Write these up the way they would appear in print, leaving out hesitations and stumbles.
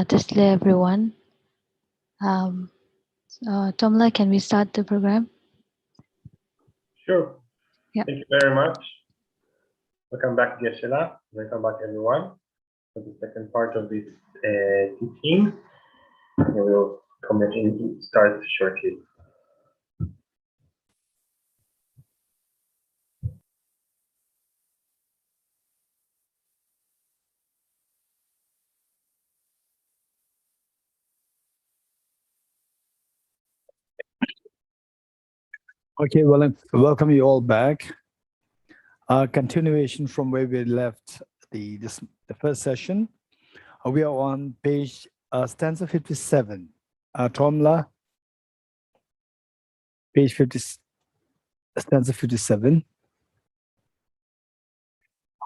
Just hello everyone. Tomla, can we start the program? Sure. Yeah. Thank you very much. Welcome back, Geshe. Welcome back, everyone, for the second part of this teaching. We will start shortly. Okay, well, welcome you all back. Continuation from where we left the first session. We are on page stanza 57. Tomla, page 50, stanza 57.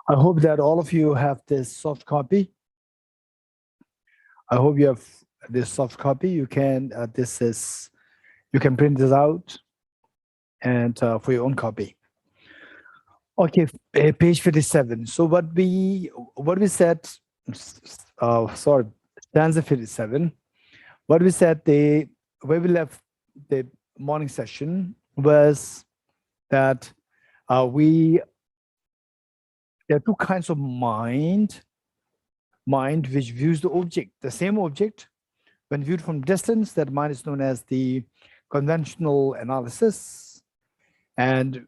I hope that all of you have this soft copy. I hope you have this soft copy. You can you can print this out and for your own copy. Okay, page 57. So what we said, sorry, stanza 57. What we said, where we left the morning session was that there are two kinds of mind which views the object, the same object. When viewed from distance, that mind is known as the conventional analysis. And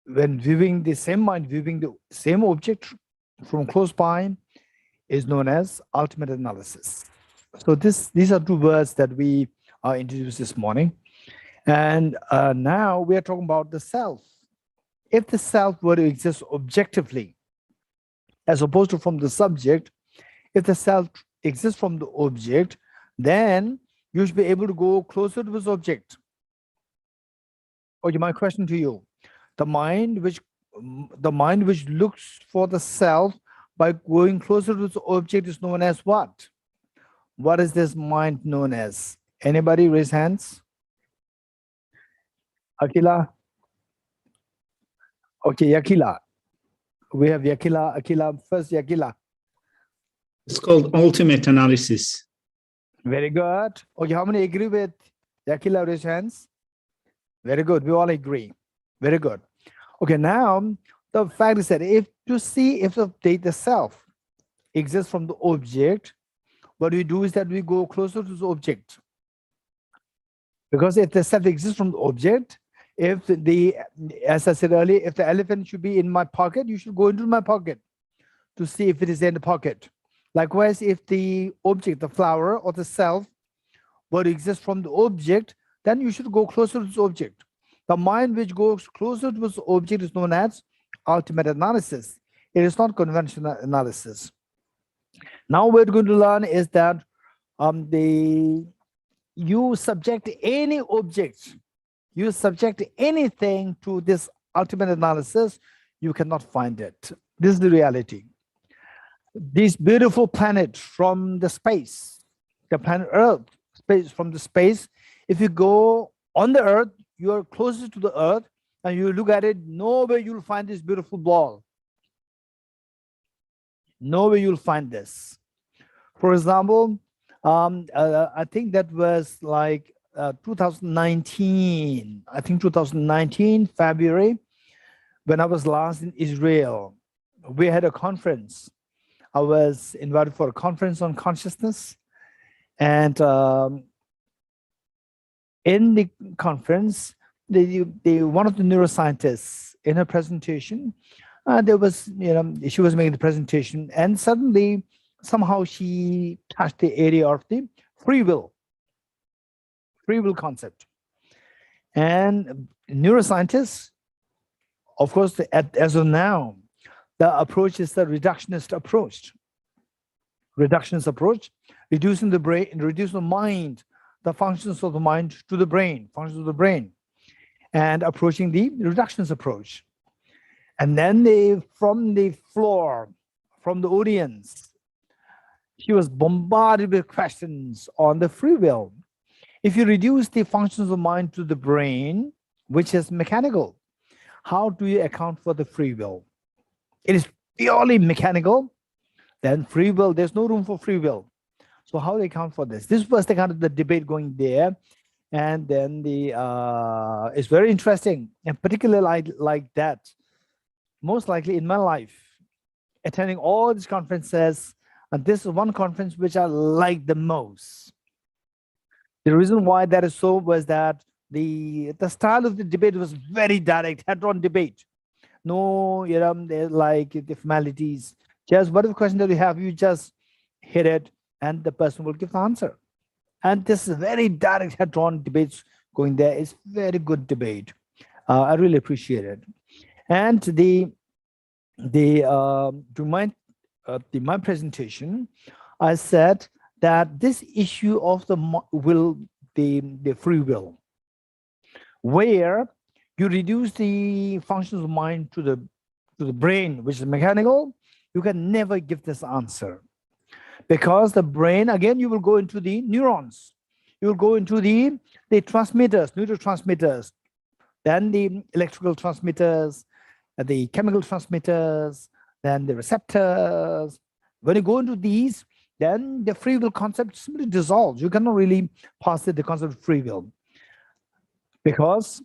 when viewing the same mind, viewing the same object from close by is known as ultimate analysis. So these are two words that we introduced this morning. And now we are talking about the self. If the self were to exist objectively, as opposed to from the subject, if the self exists from the object, then you should be able to go closer to this object. Okay, my question to you. The mind which looks for the self by going closer to the object is known as what? What is this mind known as? Anybody raise hands? Akila? Okay, Yakila. We have Yakila. Akila, first Yakila. It's called ultimate analysis. Very good. Okay, how many agree with Yakila? Raise hands. Very good. We all agree. Very good. Okay, now the fact is that if the self exists from the object, what we do is that we go closer to the object. Because if the self exists from the object, as I said earlier, if the elephant should be in my pocket, you should go into my pocket to see if it is in the pocket. Likewise, if the object, the flower or the self, were to exist from the object, then you should go closer to the object. The mind which goes closer to the object is known as ultimate analysis. It is not conventional analysis. Now we're going to learn is that you subject any object, you subject anything to this ultimate analysis, you cannot find it. This is the reality. This beautiful planet from the space, the planet Earth, from the space, if you go on the Earth, you are closest to the Earth, and you look at it, nowhere you'll find this beautiful ball. Nowhere you'll find this. For example, I think that was like 2019. I think 2019, February, when I was last in Israel. We had a conference. I was invited for a conference on consciousness. And in the conference, one of the neuroscientists in her presentation, she was making the presentation, and suddenly, somehow she touched the area of the free will concept. And neuroscientists, of course, as of now, the approach is the reductionist approach. Reductionist approach, reducing the brain, reducing the mind, the functions of the mind to the brain, functions of the brain, and approaching the reductionist approach. And then from the floor, from the audience, she was bombarded with questions on the free will. If you reduce the functions of the mind to the brain, which is mechanical, how do you account for the free will? It is purely mechanical, then free will, there's no room for free will. So how do they account for this? This was the kind of the debate going there. And then it's very interesting, and particularly like that. Most likely in my life, attending all these conferences, and this is one conference which I like the most. The reason why that is so was that the style of the debate was very direct, head-on debate. No, like the formalities. Just whatever question that you have, you just hit it, and the person will give the answer. And this is very direct head-on debates going there. It's very good debate. I really appreciate it. And to my presentation, I said that this issue of the free will, where you reduce the functions of mind to the brain, which is mechanical, you can never give this answer. Because the brain, again, you will go into the neurons. You will go into the transmitters, neurotransmitters, then the electrical transmitters, the chemical transmitters, then the receptors. When you go into these, then the free will concept simply dissolves. You cannot really pass the concept of free will, because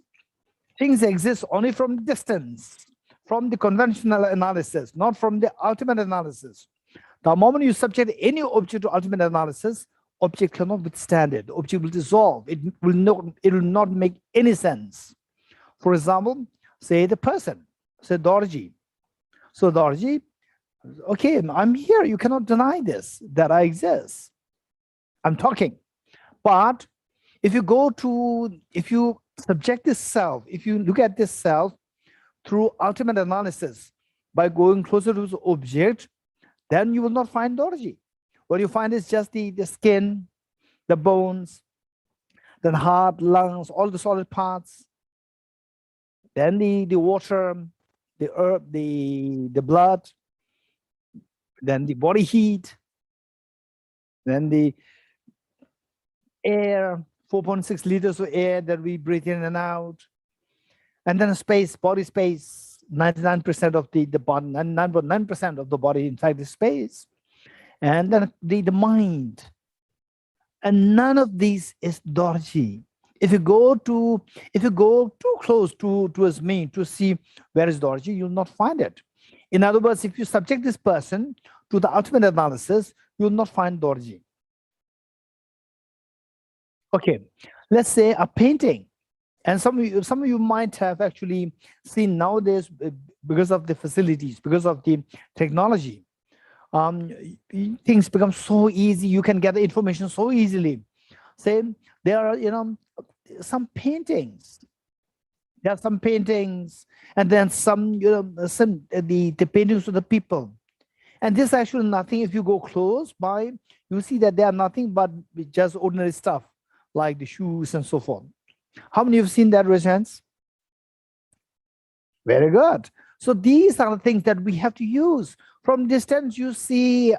things exist only from distance, from the conventional analysis, not from the ultimate analysis. The moment you subject any object to ultimate analysis, object cannot withstand it. The object will dissolve. It will not make any sense. For example, say the person, say Dorji. So Dorji, okay, I'm here. You cannot deny this, that I exist. I'm talking. But if you subject this self, if you look at this self through ultimate analysis, by going closer to the object, then you will not find Dorji. What you find is just the skin, the bones, the heart, lungs, all the solid parts, then the water, the herb, the blood, then the body heat, then the air, 4.6 liters of air that we breathe in and out, and then space, body space. 99% of the body, 99.9% of the body inside the space, and then the mind, and none of these is Dorji. If you go too close towards me to see where is Dorji, you'll not find it. In other words, if you subject this person to the ultimate analysis, you'll not find Dorji. Okay, let's say a painting. And some of you might have actually seen nowadays, because of the facilities, because of the technology, things become so easy. You can get the information so easily. Say there are some paintings. There are some paintings, and then some the paintings of the people. And this actually nothing. If you go close by, you see that they are nothing but just ordinary stuff like the shoes and so forth. How many have seen that? Raise hands. Very good. So these are the things that we have to use. From distance, you see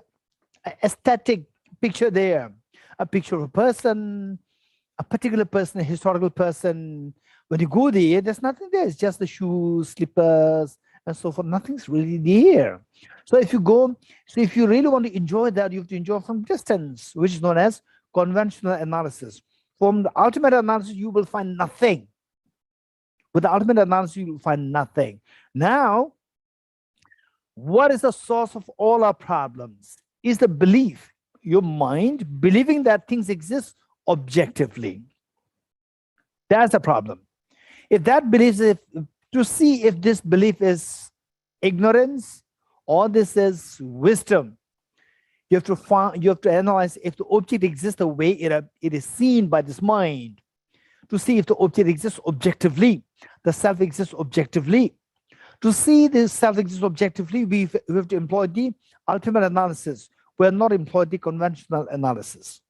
aesthetic picture there, a picture of a person, a particular person, a historical person. When you go there, there's nothing there. It's just the shoes, slippers, and so forth. Nothing's really there. So if you really want to enjoy that, you have to enjoy from distance, which is known as conventional analysis. From the ultimate analysis, you will find nothing. With the ultimate analysis, you will find nothing. Now, what is the source of all our problems? Is the belief, your mind believing that things exist objectively. That's the problem. If that belief is, to see if this belief is ignorance or this is wisdom, you have to analyze if the object exists the way it is seen by this mind, to see if the object exists objectively, the self exists objectively. To see this self exists objectively, we have to employ the ultimate analysis. We are not employing the conventional analysis.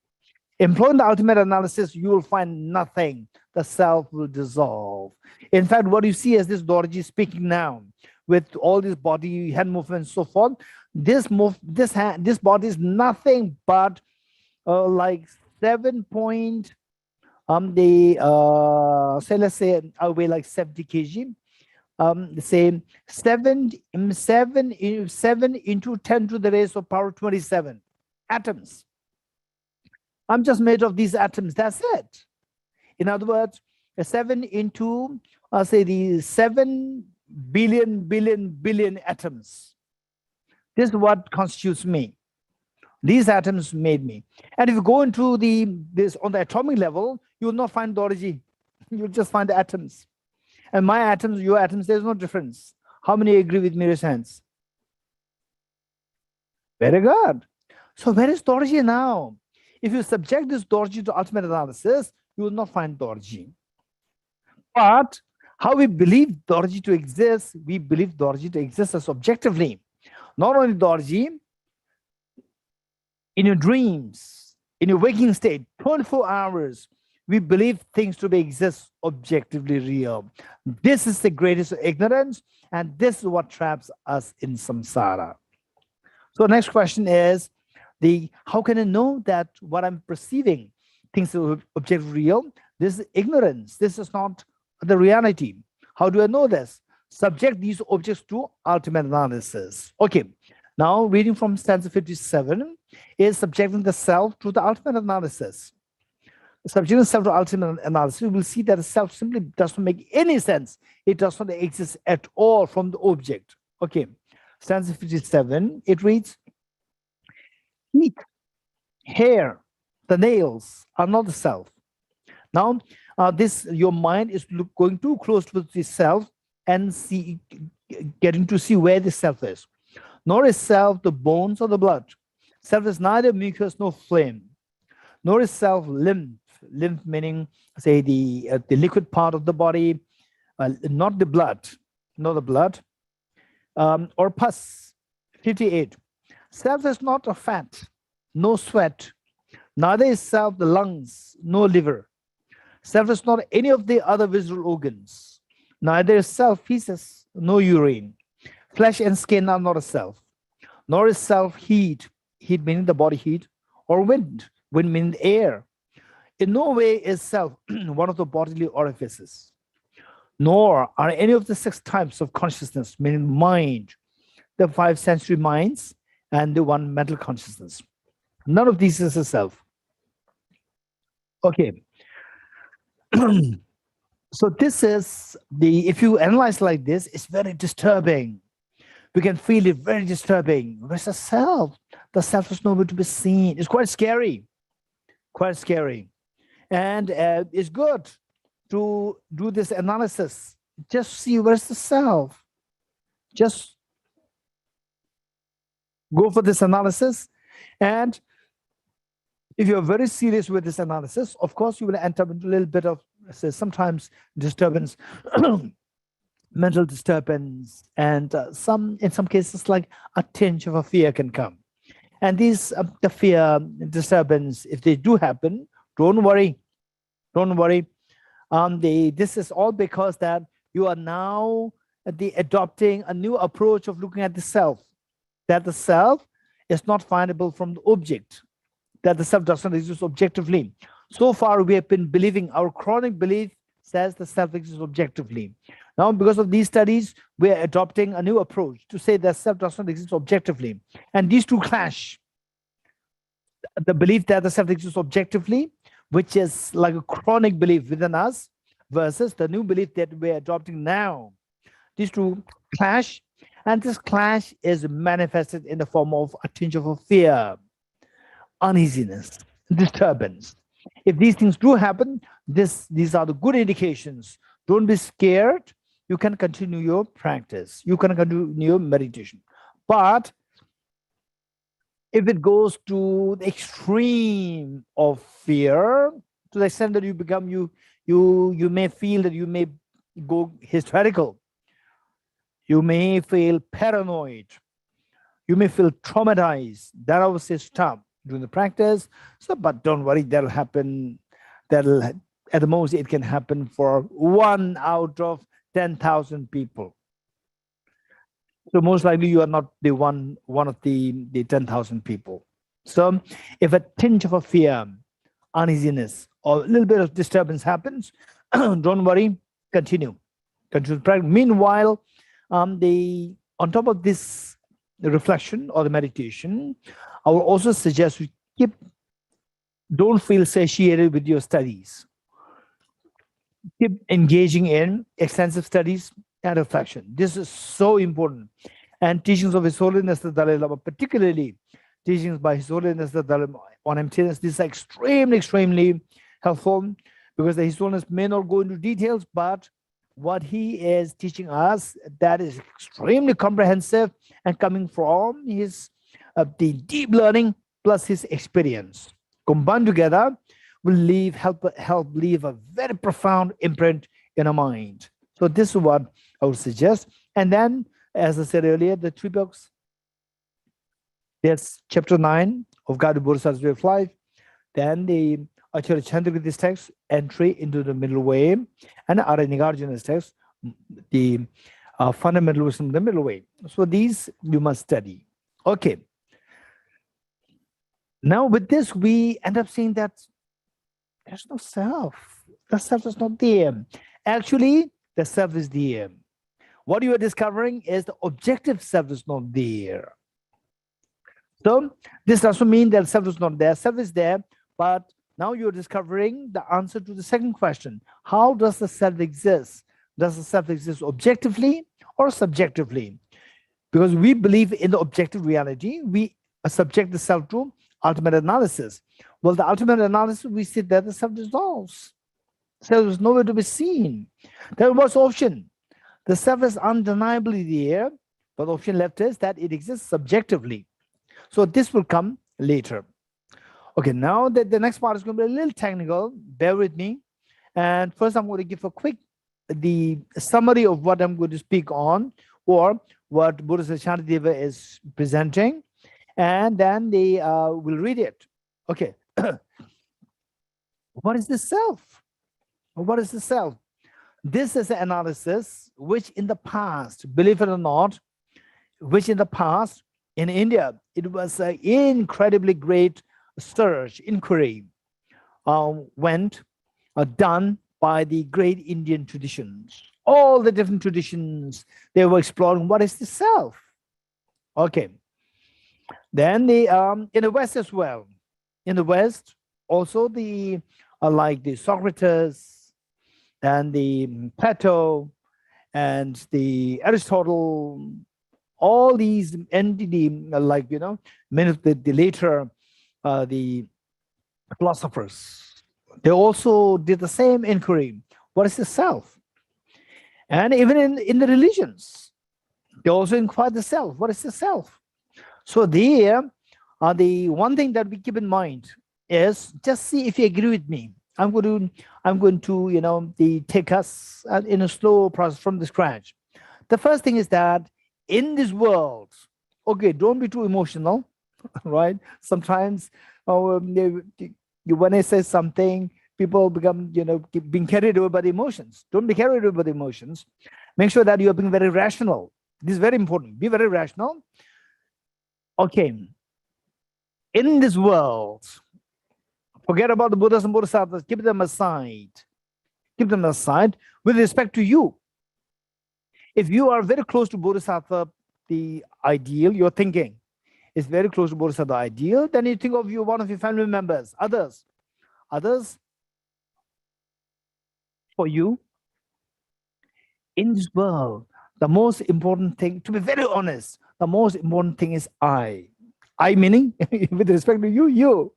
Employing the ultimate analysis, you will find nothing. The self will dissolve. In fact, what you see as this Dorji speaking now, with all this body, hand movement, and so forth, this body is nothing but like 7 point say let's say I weigh like 70 kg. Say 7 into 10 to the raise of power 27 atoms. I'm just made of these atoms. That's it. In other words, a 7 into, say, the 7 billion atoms. This is what constitutes me. These atoms made me. And if you go into this on the atomic level, you will not find Dorji. You'll just find the atoms. And my atoms, your atoms, there's no difference. How many agree with me? Raise hands. Very good. So where is Dorji now? If you subject this Dorji to ultimate analysis, you will not find Dorji. But how we believe Dorji to exist, we believe Dorji to exist as objectively. Not only Dorji, in your dreams, in your waking state, 24 hours, we believe things to be exist objectively real. This is the greatest ignorance, and this is what traps us in samsara. So next question is, how can I know that what I'm perceiving, things are objectively real? This is ignorance. This is not the reality. How do I know this? Subject these objects to ultimate analysis. Okay, now reading from stanza 57 is subjecting the self to the ultimate analysis. Subjecting the self to ultimate analysis, we will see that the self simply does not make any sense. It does not exist at all from the object. Okay, stanza 57, it reads, teeth, hair, the nails are not the self. Now, your mind is going too close to the self and getting to see where the self is. Nor is self the bones or the blood. Self is neither mucus nor flame. Nor is self lymph. Lymph meaning, say, the liquid part of the body, not the blood, or pus. 58. Self is not a fat, no sweat. Neither is self the lungs, no liver. Self is not any of the other visual organs. Neither is self feces, no urine. Flesh and skin are not a self. Nor is self heat, heat meaning the body heat, or wind, wind meaning air. In no way is self one of the bodily orifices. Nor are any of the 6 types of consciousness, meaning mind, the 5 sensory minds, and the 1 mental consciousness. None of these is a self. Okay. So this is if you analyze like this, it's very disturbing. We can feel it very disturbing. Where's the self? The self is nowhere to be seen. It's quite scary. Quite scary. And it's good to do this analysis. Just see where's the self. Just go for this analysis. And if you're very serious with this analysis, of course, you will enter into a little bit of, sometimes disturbance, mental disturbance, and in some cases, like a tinge of a fear can come. And these, the fear, disturbance, if they do happen, don't worry. Don't worry. This is all because that you are now adopting a new approach of looking at the self, that the self is not findable from the object, that the self does not exist objectively. So far, we have been believing, our chronic belief says the self exists objectively. Now, because of these studies, we are adopting a new approach to say that self does not exist objectively. And these two clash. The belief that the self exists objectively, which is like a chronic belief within us, versus the new belief that we're adopting now. These two clash, and this clash is manifested in the form of a tinge of a fear, uneasiness, disturbance. If these things do happen, these are the good indications. Don't be scared. You can continue your practice. You can continue your meditation. But if it goes to the extreme of fear, to the extent that you become, you may feel that you may go hysterical. You may feel paranoid. You may feel traumatized. That I would say stop doing the practice. So, but don't worry, that'll happen. That'll, at the most, it can happen for 1 out of 10,000 people. So most likely you are not the one of the 10,000 people. So if a tinge of a fear, uneasiness, or a little bit of disturbance happens, don't worry, continue. Meanwhile, on top of this reflection or the meditation, I will also suggest we keep Don't feel satiated with your studies. Keep engaging in extensive studies and reflection. This is so important. And teachings of His Holiness the Dalai Lama, particularly teachings by His Holiness the Dalai Lama on emptiness, this is extremely helpful, because His Holiness may not go into details, but what he is teaching us, that is extremely comprehensive and coming from his the deep learning plus his experience. Combined together will help leave a very profound imprint in our mind. So this is what I would suggest. And then, as I said earlier, the 3 books. There's chapter 9 of Guided Bodhisattva's Way of Life. Then the Acharya Chandrakirti's text, Entry into the Middle Way, and Arya Nagarjuna's text, the Fundamental Wisdom of the Middle Way. So these you must study. Okay. Now with this, we end up seeing that there's no self. The self is not there. Actually, the self is there. What you are discovering is the objective self is not there. So this doesn't mean that self is not there. Self is there, but now you're discovering the answer to the second question. How does the self exist? Does the self exist objectively or subjectively? Because we believe in the objective reality, we subject the self to ultimate analysis. Well, the ultimate analysis, we see that the self dissolves. Self is nowhere to be seen. There was option. The self is undeniably there, but the option left is that it exists subjectively. So this will come later. Okay, now the next part is going to be a little technical. Bear with me. And first, I'm going to give a quick summary of what I'm going to speak on, or what Bodhisattva Shantideva is presenting, and then they will read it. Okay. What is the self? What is the self? This is an analysis which in the past, believe it or not, which in the past in India, it was an incredibly great search, inquiry done by the great Indian traditions. All the different traditions, they were exploring what is the self. Okay. Then in the West as well. In the West, also like the Socrates and the Plato and the Aristotle, all these entities, like, many of the later the philosophers, they also did the same inquiry. What is the self? And even in the religions, they also inquired the self. What is the self? So there, the one thing that we keep in mind is just see if you agree with me. I'm going to take us in a slow process from the scratch. The first thing is that in this world, okay, don't be too emotional, right? Sometimes when I say something, people become, being carried away by the emotions. Don't be carried away by the emotions. Make sure that you are being very rational. This is very important. Be very rational. Okay. In this world, forget about the Buddhas and Bodhisattvas. Keep them aside. Keep them aside with respect to you. If you are very close to Bodhisattva, the ideal, your thinking is very close to Bodhisattva ideal, then you think of one of your family members, others for you. In this world, the most important thing, to be very honest, the most important thing is I. I meaning, with respect to you.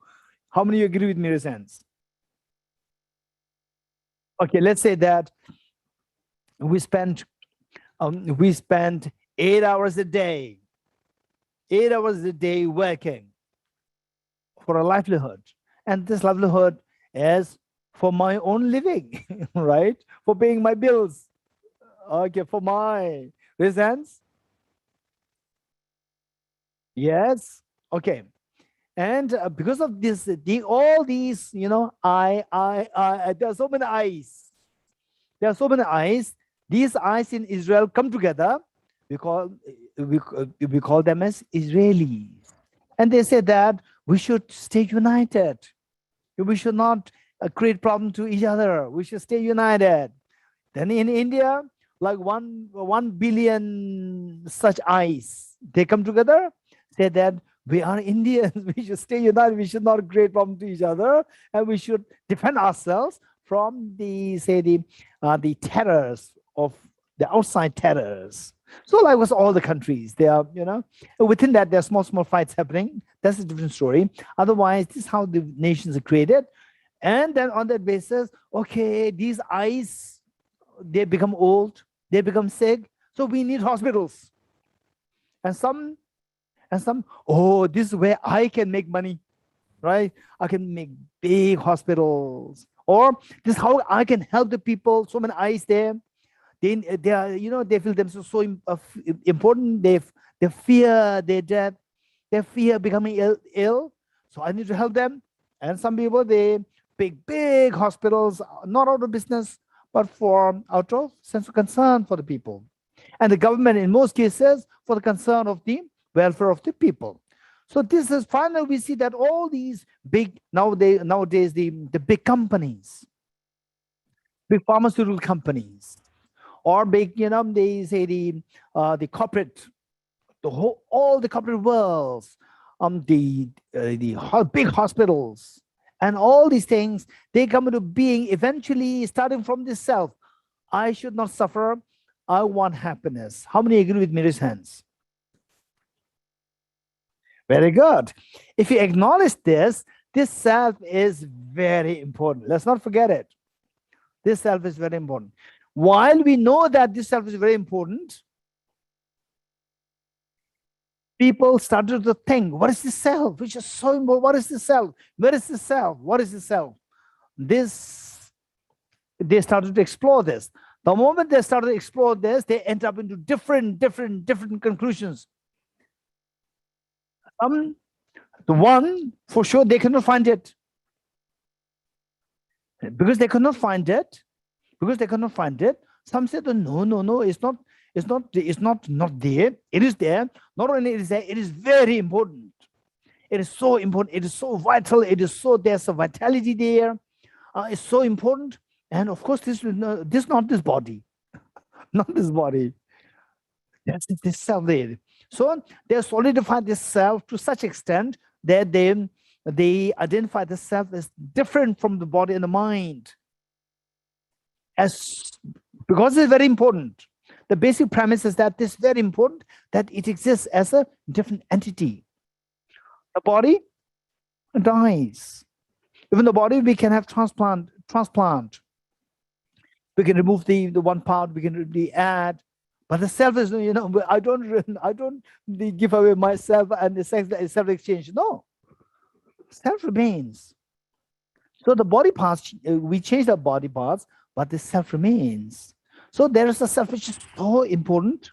How many of you agree with me in a sense? Okay, let's say that we spend 8 hours a day, 8 hours a day working for a livelihood. And this livelihood is for my own living, right? For paying my bills. Okay, for my reasons. Yes. Okay. And because of this, all these, there are so many eyes. There are so many eyes. These eyes in Israel come together. We call them as Israelis. And they say that we should stay united. We should not create problems to each other. We should stay united. Then in India, like 1 billion such eyes, they come together, say that We are Indians. We should stay united. We should not create problems to each other, and we should defend ourselves from the terrors of the outside terrors. So likewise, all the countries, they are, within that, there are small fights happening. That's a different story. Otherwise, this is how the nations are created. And then on that basis, okay, these eyes, they become old, they become sick. So we need hospitals. And some, oh, this is where I can make money, right? I can make big hospitals. Or this is how I can help the people. So many eyes there. They are, they feel themselves so important. They fear their death. They fear becoming ill. So I need to help them. And some people, they make big hospitals, not out of business, but out of sense of concern for the people. And the government, in most cases, for the concern of the welfare of the people. So this is finally, we see that all these big, nowadays the big companies, big pharmaceutical companies, or big, they say the corporate, all the corporate worlds, the big hospitals, and all these things, they come into being eventually starting from this self. I should not suffer. I want happiness. How many agree with me? Raise hands. Very good. If you acknowledge this self is very important. Let's not forget it. This self is very important. While we know that this self is very important, people started to think, what is the self? Which is so important. What is the self? Where is the self? What is the self? They started to explore this. The moment they started to explore this, they end up into different conclusions. The one, for sure, they cannot find it. Because they cannot find it, some say, no, it's not there. It is there. Not only it is there, it is very important. It is so important. It is so vital. There's a vitality there. It's so important. And of course, this not this body. Not this body. That's this self there. So they solidify this self to such extent that they identify the self as different from the body and the mind. Because it's very important. The basic premise is that this is very important, that it exists as a different entity. The body dies. Even the body, we can have transplant. We can remove the one part, we can add. But the self is, I don't give away myself and the self exchange. No. Self remains. So the body parts, we change the body parts, but the self remains. So there is a self which is so important.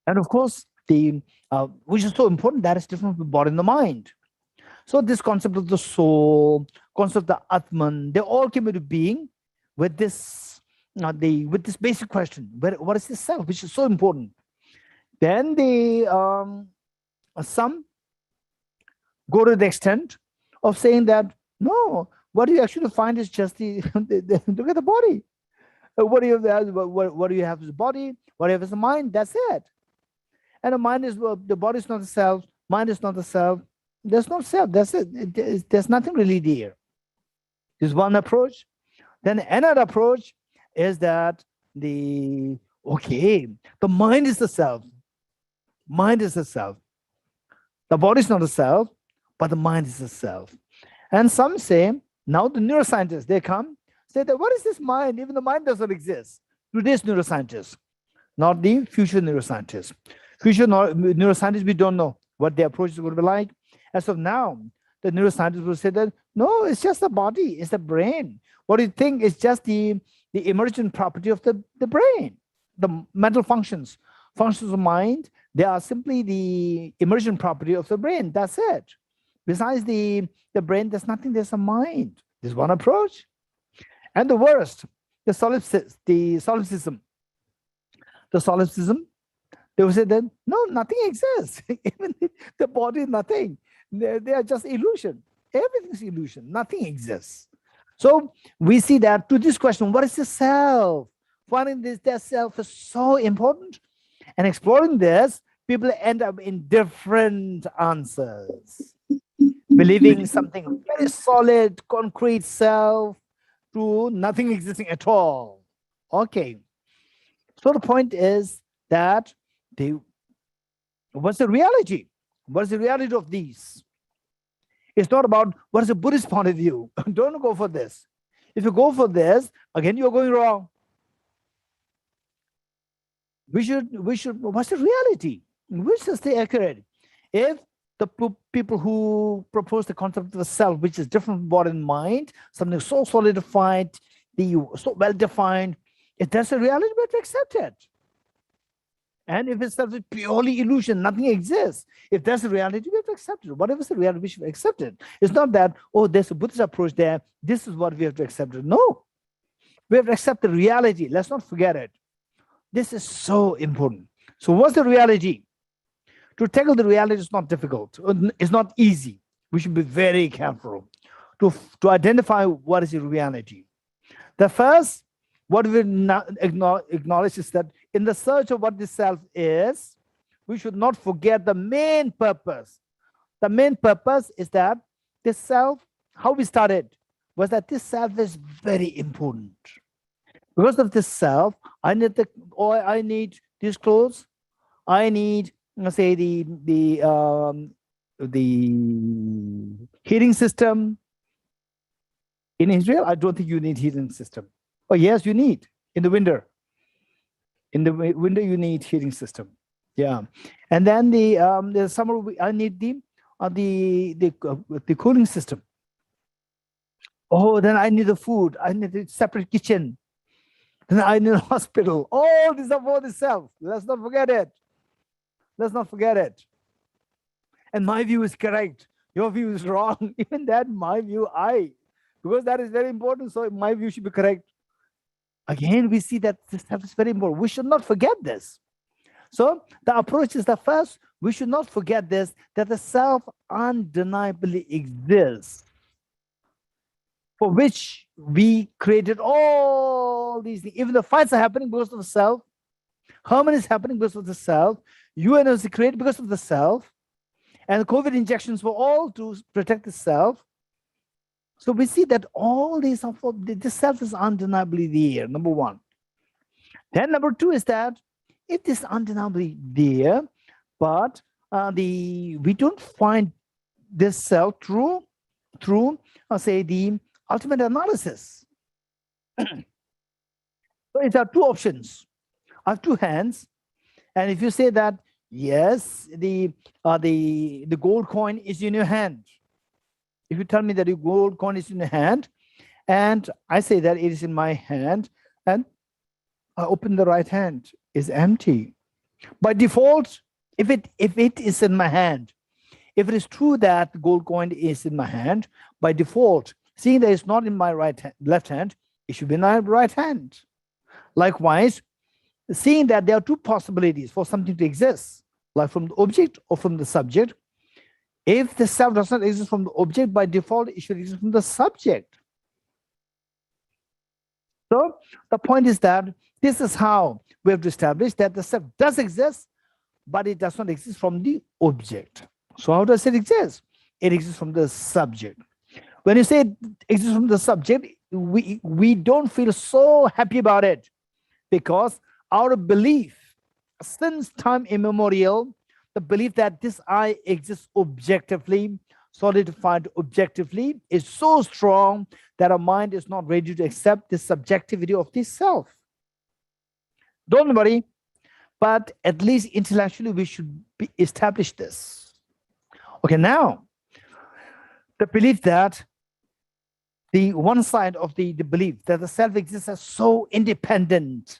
And of course, which is so important, that is different from the body and the mind. So this concept of the soul, concept of the Atman, they all came into being with this basic question: what is the self, which is so important? Then some go to the extent of saying that no, what you actually find is just look at the body. What do you have as a body? What do you have as a mind? That's it. And the mind is, the body is not the self. Mind is not the self. There's no self. That's it. There's nothing really there. There's one approach. Then another approach is that the mind is the self. Mind is the self. The body is not the self, but the mind is the self. And some say, now the neuroscientists, they come, say that what is this mind? Even the mind doesn't exist. Today's neuroscientists, not the future neuroscientists. Future neuroscientists, we don't know what their approach is going to be like. As of now, the neuroscientists will say that, no, it's just the body, it's the brain. What do you think is just the emergent property of the brain, the mental functions of mind, they are simply the emergent property of the brain. That's it. Besides the brain, there's nothing, there's a mind. There's one approach. And the worst, the solipsism. The solipsism, they will say that, no, nothing exists. Even the body is nothing. They are just illusion. Everything is illusion. Nothing exists. So we see that to this question, what is the self? Finding that self is so important. And exploring this, people end up in different answers, believing something very solid, concrete self to nothing existing at all. Okay. So the point is that what's the reality? What's the reality of these? It's not about what is the Buddhist point of view. Don't go for this. If you go for this, again, you're going wrong. We should, what's the reality? We should stay accurate. If the people who propose the concept of the self, which is different from body and mind, something so solidified, so well-defined, if that's a reality, we have to accept it. And if it's purely illusion, nothing exists. If that's the reality, we have to accept it. Whatever is the reality, we should accept it. It's not that, oh, there's a Buddhist approach there. This is what we have to accept it. No. We have to accept the reality. Let's not forget it. This is so important. So what's the reality? To tackle the reality is not difficult. It's not easy. We should be very careful to identify what is the reality. The first, what we acknowledge is that in the search of what the self is, we should not forget the main purpose. The main purpose is that this self, how we started, was that this self is very important. Because of this self, I need these clothes. I need, let's say, the heating system. In Israel, I don't think you need heating system. Oh yes, you need in the winter. In the winter, you need heating system. Yeah, and then the summer, I need the cooling system. Oh, then I need the food. I need a separate kitchen. Then I need a hospital. All these are for the self. Let's not forget it. Let's not forget it. And my view is correct. Your view is wrong. Even that, my view, because that is very important. So my view should be correct. Again, we see that this stuff is very important. We should not forget this. So the approach is the first, we should not forget this, that the self undeniably exists, for which we created all these things. Even the fights are happening because of the self. Harmony is happening because of the self. UN was created because of the self. And the COVID injections were all to protect the self. So we see that all these are for the self is undeniably there, number one. Then number two is that it is undeniably there, but we don't find this self through say the ultimate analysis. So there are two options. I have two hands, and if you say that yes, the gold coin is in your hand. If you tell me that the gold coin is in your hand, and I say that it is in my hand, and I open the right hand, is empty. By default, if it is in my hand, if it is true that the gold coin is in my hand, by default, seeing that it's not in my left hand, it should be in my right hand. Likewise, seeing that there are two possibilities for something to exist, like from the object or from the subject. If the self does not exist from the object, by default, it should exist from the subject. So the point is that this is how we have to establish that the self does exist, but it does not exist from the object. So how does it exist? It exists from the subject. When you say it exists from the subject, we don't feel so happy about it, because our belief, since time immemorial, the belief that this I exists objectively, solidified objectively, is so strong that our mind is not ready to accept the subjectivity of this self. Don't worry, but at least intellectually we should establish this. Okay, now, the belief that the one side of the belief that the self exists as so independent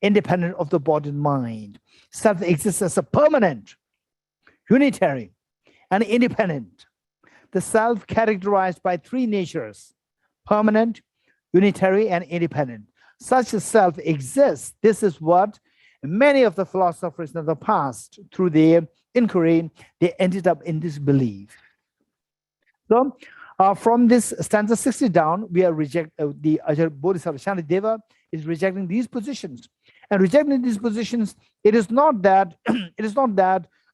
of the body and mind. Self exists as a permanent, unitary, and independent. The self characterized by three natures: permanent, unitary, and independent. Such a self exists. This is what many of the philosophers in the past, through their inquiry, they ended up in this belief. So from this stanza 60 down, we are the Bodhisattva Shantideva is rejecting these positions. And rejecting these positions, it is not that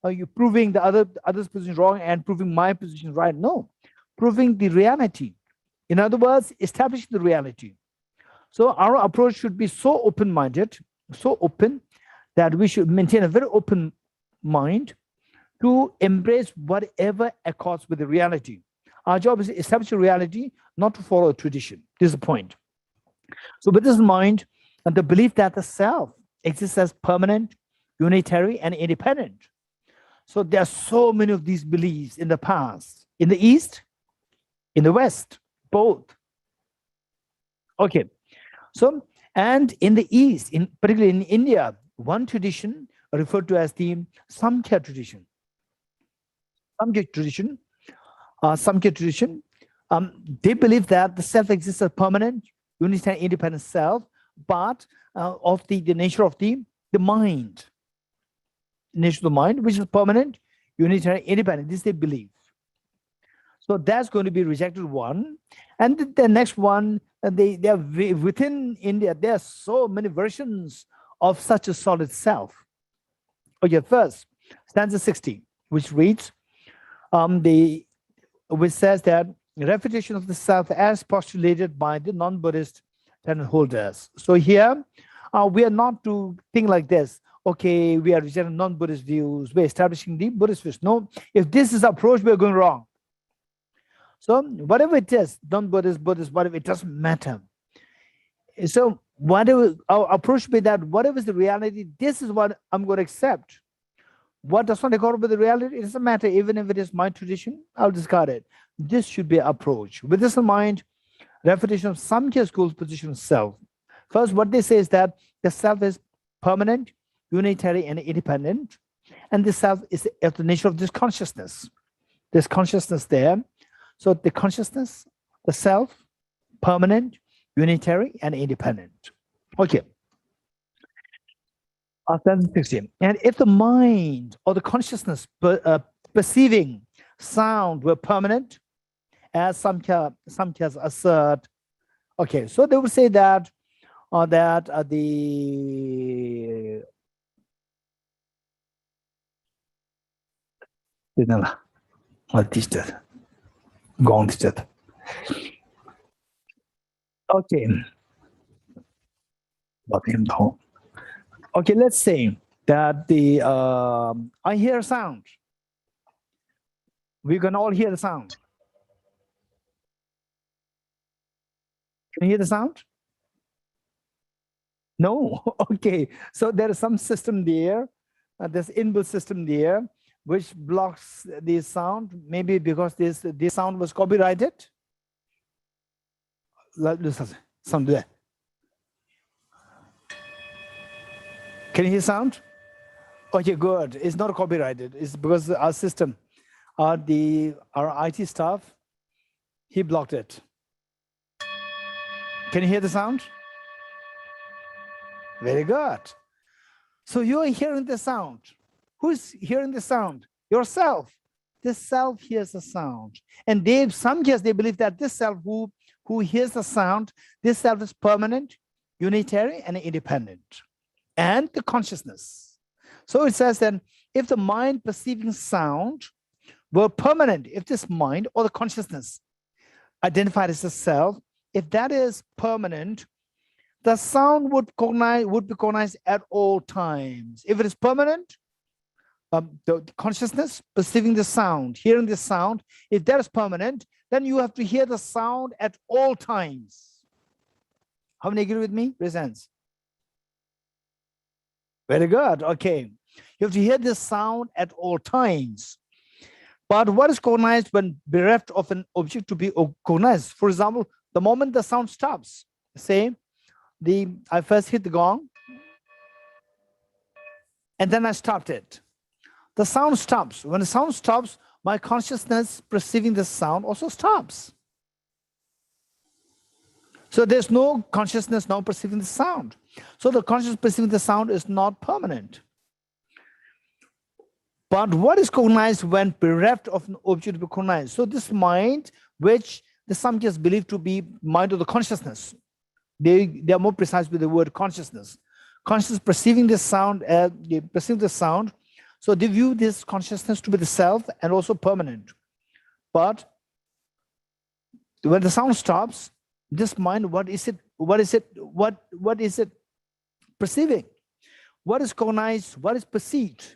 you're proving the other's position wrong and proving my position right. No, proving the reality. In other words, establishing the reality. So our approach should be so open-minded, so open, that we should maintain a very open mind to embrace whatever accords with the reality. Our job is to establish a reality, not to follow a tradition. This is the point. So with this in mind, and the belief that the self exists as permanent, unitary, and independent. So there are so many of these beliefs in the past, in the East, in the West, both. Okay. So, and in the East, particularly in India, one tradition referred to as the Samkhya Tradition. Samkhya Tradition, they believe that the self exists as permanent, unitary, independent self, but of the nature of the mind. Nature of the mind, which is permanent, unitary, independent. This they believe. So that's going to be rejected one. And the next one, they are within India, there are so many versions of such a solid self. Okay, first, stanza 60, which reads, which says that refutation of the self as postulated by the non-Buddhist tenet holders. So here, we are not to think like this. Okay, we are rejecting non-Buddhist views. We're establishing the Buddhist views. No, if this is approach, we're going wrong. So whatever it is, non-Buddhist, Buddhist, whatever, it doesn't matter. So whatever our approach be that, whatever is the reality, this is what I'm going to accept. What does not accord with the reality, it doesn't matter. Even if it is my tradition, I'll discard it. This should be approach. With this in mind, refutation of Samkhya school's position of self. First, what they say is that the self is permanent, unitary, and independent. And the self is of the nature of this consciousness. There's consciousness there. So the consciousness, the self, permanent, unitary, and independent. Okay. Stanza 16. And if the mind or the consciousness perceiving sound were permanent, as Samkhyas assert, okay, so they would say that the okay. Okay, let's say that I hear a sound. We can all hear the sound. Can you hear the sound? No. Okay. So there is some system there. There's inbuilt system there which blocks the sound. Maybe because this sound was copyrighted. Sound there. Can you hear sound? Okay, good. It's not copyrighted. It's because our system, our IT staff, he blocked it. Can you hear the sound? Very good. So you are hearing the sound. Who's hearing the sound? Yourself. This self hears the sound. And some cases they believe that this self who hears the sound, this self is permanent, unitary, and independent. And the consciousness. So it says then, if the mind perceiving sound were permanent, if this mind or the consciousness identified as a self, if that is permanent, the sound would be cognized at all times. If it is permanent, the consciousness perceiving the sound, hearing the sound, if that is permanent, then you have to hear the sound at all times. How many agree with me? Raise hands. Very good. Okay. You have to hear the sound at all times. But what is cognized when bereft of an object to be cognized? For example, the moment the sound stops, say, I first hit the gong, and then I stopped it. The sound stops. When the sound stops, my consciousness perceiving the sound also stops. So there's no consciousness now perceiving the sound. So the consciousness perceiving the sound is not permanent. But what is cognized when bereft of an object to be cognized? So this mind, which the Samkhyas believe to be mind of the consciousness, they are more precise with the word consciousness. Consciousness perceiving this sound, so they view this consciousness to be the self and also permanent. But when the sound stops, this mind, what is it perceiving? What is cognized? What is perceived?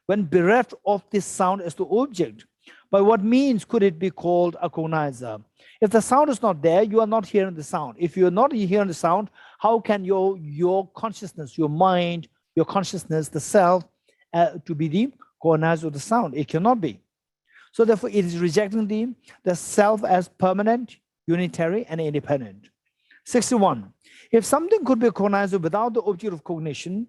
When bereft of this sound as the object, by what means could it be called a cognizer? If the sound is not there, you are not hearing the sound. If you're not hearing the sound, how can your consciousness, your mind, your consciousness, the self, to be the cognizer of the sound? It cannot be. So therefore, it is rejecting the self as permanent, unitary, and independent. 61. If something could be a cognizer without the object of cognition,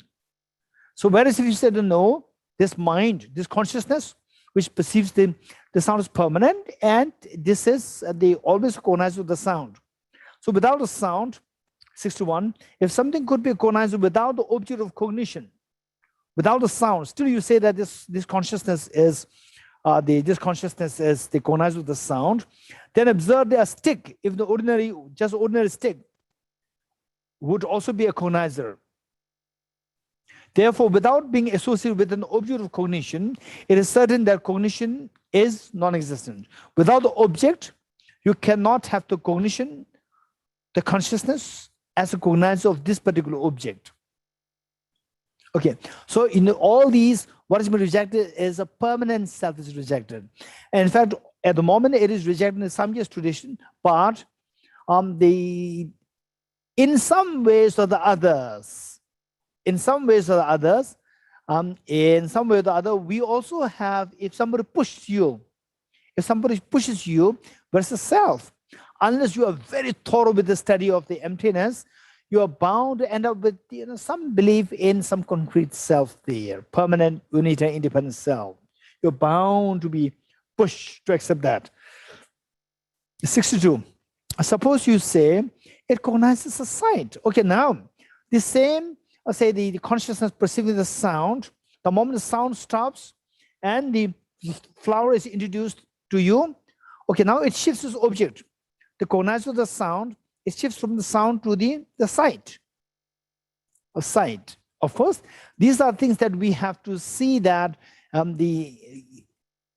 so whereas if you said no, this mind, this consciousness, which perceives the sound is permanent, and this is the always cognizer of the sound. So without the sound, 61, if something could be a cognizer without the object of cognition, without the sound, still you say that this consciousness is the cognizer of the sound. Then observe the stick. If the ordinary stick would also be a cognizer. Therefore, without being associated with an object of cognition, it is certain that cognition is non-existent. Without the object, you cannot have the cognition, the consciousness, as a cognizer of this particular object. Okay, so in all these, what has been rejected is a permanent self is rejected. And in fact, at the moment, it is rejected in the Samkhya tradition, but in some ways or the other, we also have, if somebody pushes you versus self, unless you are very thorough with the study of the emptiness, you are bound to end up with some belief in some concrete self there, permanent, unitary, independent self. You're bound to be pushed to accept that. 62. Suppose you say it cognizes a sight. Okay, now the same, say the consciousness perceiving the sound, the moment the sound stops and the flower is introduced to you, okay, now it shifts its object. The cognizer of the sound, it shifts from the sound to the sight. A sight. Of course, these are things that we have to see that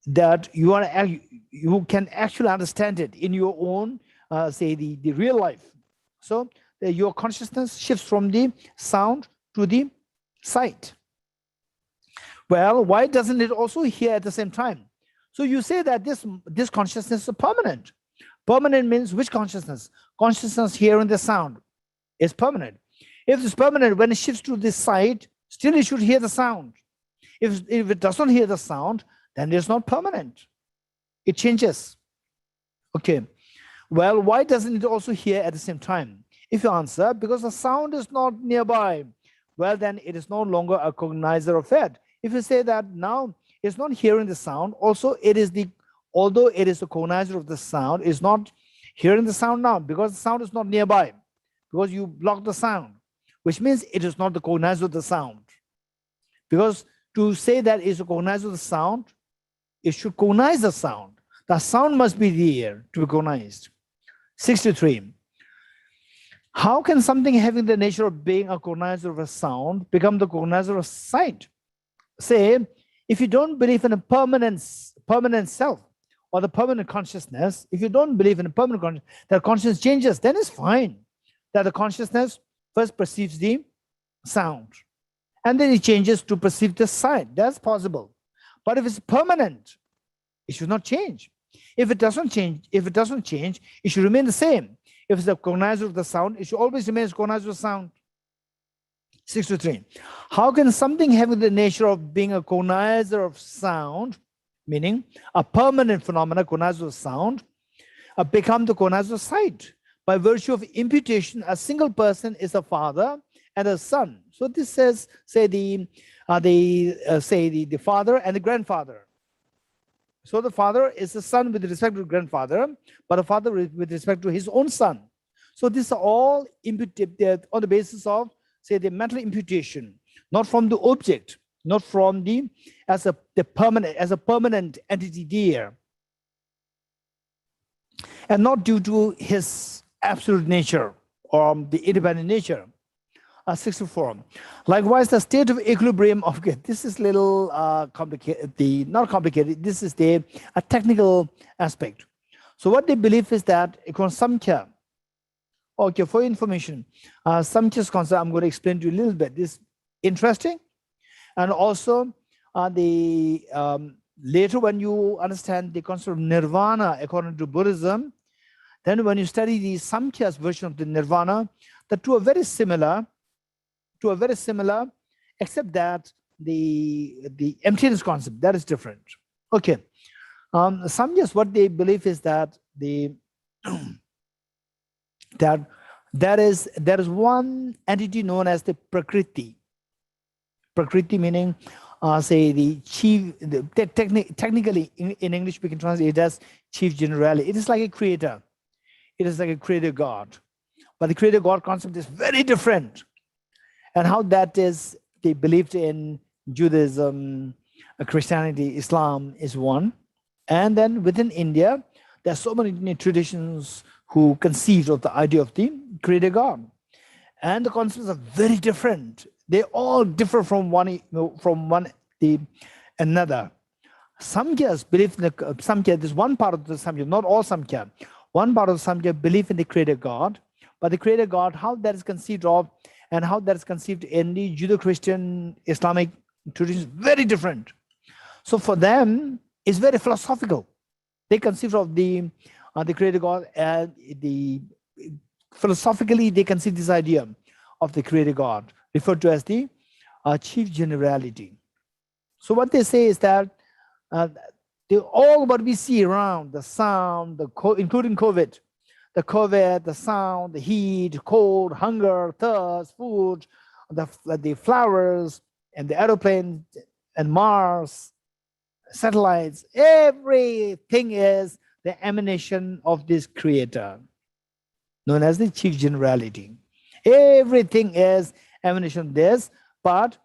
that you can actually understand it in your own, say the real life. So your consciousness shifts from the sound to the sight. Well, why doesn't it also hear at the same time? So you say that this consciousness is permanent. Permanent means which consciousness? Consciousness hearing the sound is permanent. If it's permanent, when it shifts to this sight, still it should hear the sound. If it doesn't hear the sound, then it's not permanent. It changes. Okay. Well, why doesn't it also hear at the same time? If you answer, because the sound is not nearby, well, then it is no longer a cognizer of it. If you say that now it's not hearing the sound, also it is although it is the cognizer of the sound, is not hearing the sound now because the sound is not nearby, because you block the sound, which means it is not the cognizer of the sound. Because to say that it's a cognizer of the sound, it should cognize the sound. The sound must be there to be cognized. 63. How can something having the nature of being a cognizer of a sound become the cognizer of sight? Say, if you don't believe in a permanent self or the permanent consciousness, if you don't believe in a permanent consciousness, that consciousness changes, then it's fine. That the consciousness first perceives the sound and then it changes to perceive the sight. That's possible. But if it's permanent, it should not change. If it doesn't change, it should remain the same. If it's a cognizer of the sound, it should always remain as cognizer of the sound. 63. How can something having the nature of being a cognizer of sound, meaning a permanent phenomena, cognizer of sound, become the cognizer of sight? By virtue of imputation, a single person is a father and a son. So this says, say the father and the grandfather. So the father is the son with respect to the grandfather, but the father with respect to his own son. So these are all imputed on the basis of, say, the mental imputation, not from the object, not from as a permanent entity there, and not due to his absolute nature or the independent nature. 64. Likewise, the state of equilibrium of, okay, this is little complicated, not complicated, this is a technical aspect. So what they believe is that Samkhya, okay, for information, Samkhya's concept, I'm going to explain to you a little bit. This is interesting. And also, later when you understand the concept of nirvana according to Buddhism, then when you study the Samkhya's version of the nirvana, the two are very similar, except that the emptiness concept, that is different. Okay. Samkhya's, what they believe is that that there is one entity known as the Prakriti. Prakriti meaning, say the chief, technically in English we can translate it as chief generality. It is like a creator. It is like a creator God. But the creator God concept is very different. And how that is, they believed in Judaism, Christianity, Islam is one. And then within India, there are so many traditions who conceived of the idea of the creator God. And the concepts are very different. They all differ from one the another. Samkhya's belief in the Samkhya, there's one part of the Samkhya, not all Samkhya. One part of the Samkhya belief in the creator God, but the creator God, how that is conceived of and how that is conceived in the Judeo-Christian Islamic traditions, very different. So for them, it's very philosophical. They conceive of the creator God, and philosophically they conceive this idea of the creator God, referred to as the chief generality. So what they say is that all what we see around, the sound, including COVID, the sound, the heat, cold, hunger, thirst, food, the flowers, and the aeroplanes, and Mars, satellites, everything is the emanation of this creator, known as the chief generality. Everything is emanation of this, but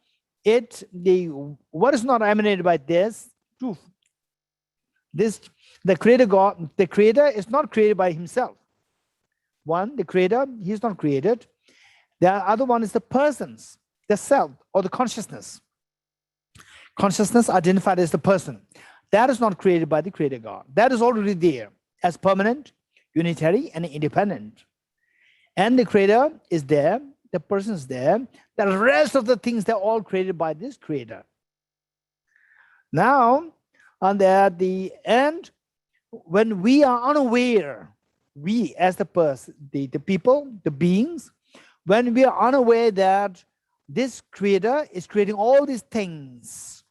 what is not emanated by this, truth. The creator God, the creator is not created by himself. One, the creator, he is not created. The other one is the persons, the self or the consciousness. Consciousness identified as the person. That is not created by the creator God. That is already there as permanent, unitary, and independent. And the creator is there, the person is there. The rest of the things, they're all created by this creator. Now, at the end, when we are unaware, we as the person, the people, the beings, when we are unaware that this creator is creating all these things,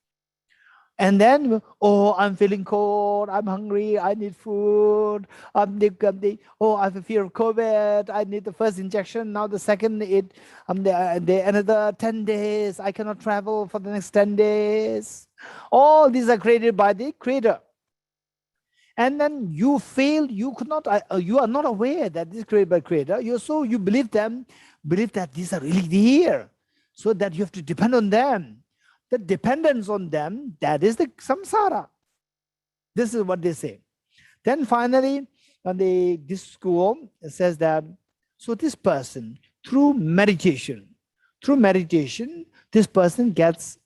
and then, oh, I'm feeling cold, I'm hungry, I need food, I have a fear of COVID, I need the first injection, now the second, another 10 days, I cannot travel for the next 10 days. All these are created by the creator. And then you fail, you are not aware that this is created by creator. You believe that these are really here, so that you have to depend on them. The dependence on them, that is the samsara. This is what they say. Then finally, this school says that, so this person, through meditation, this person gets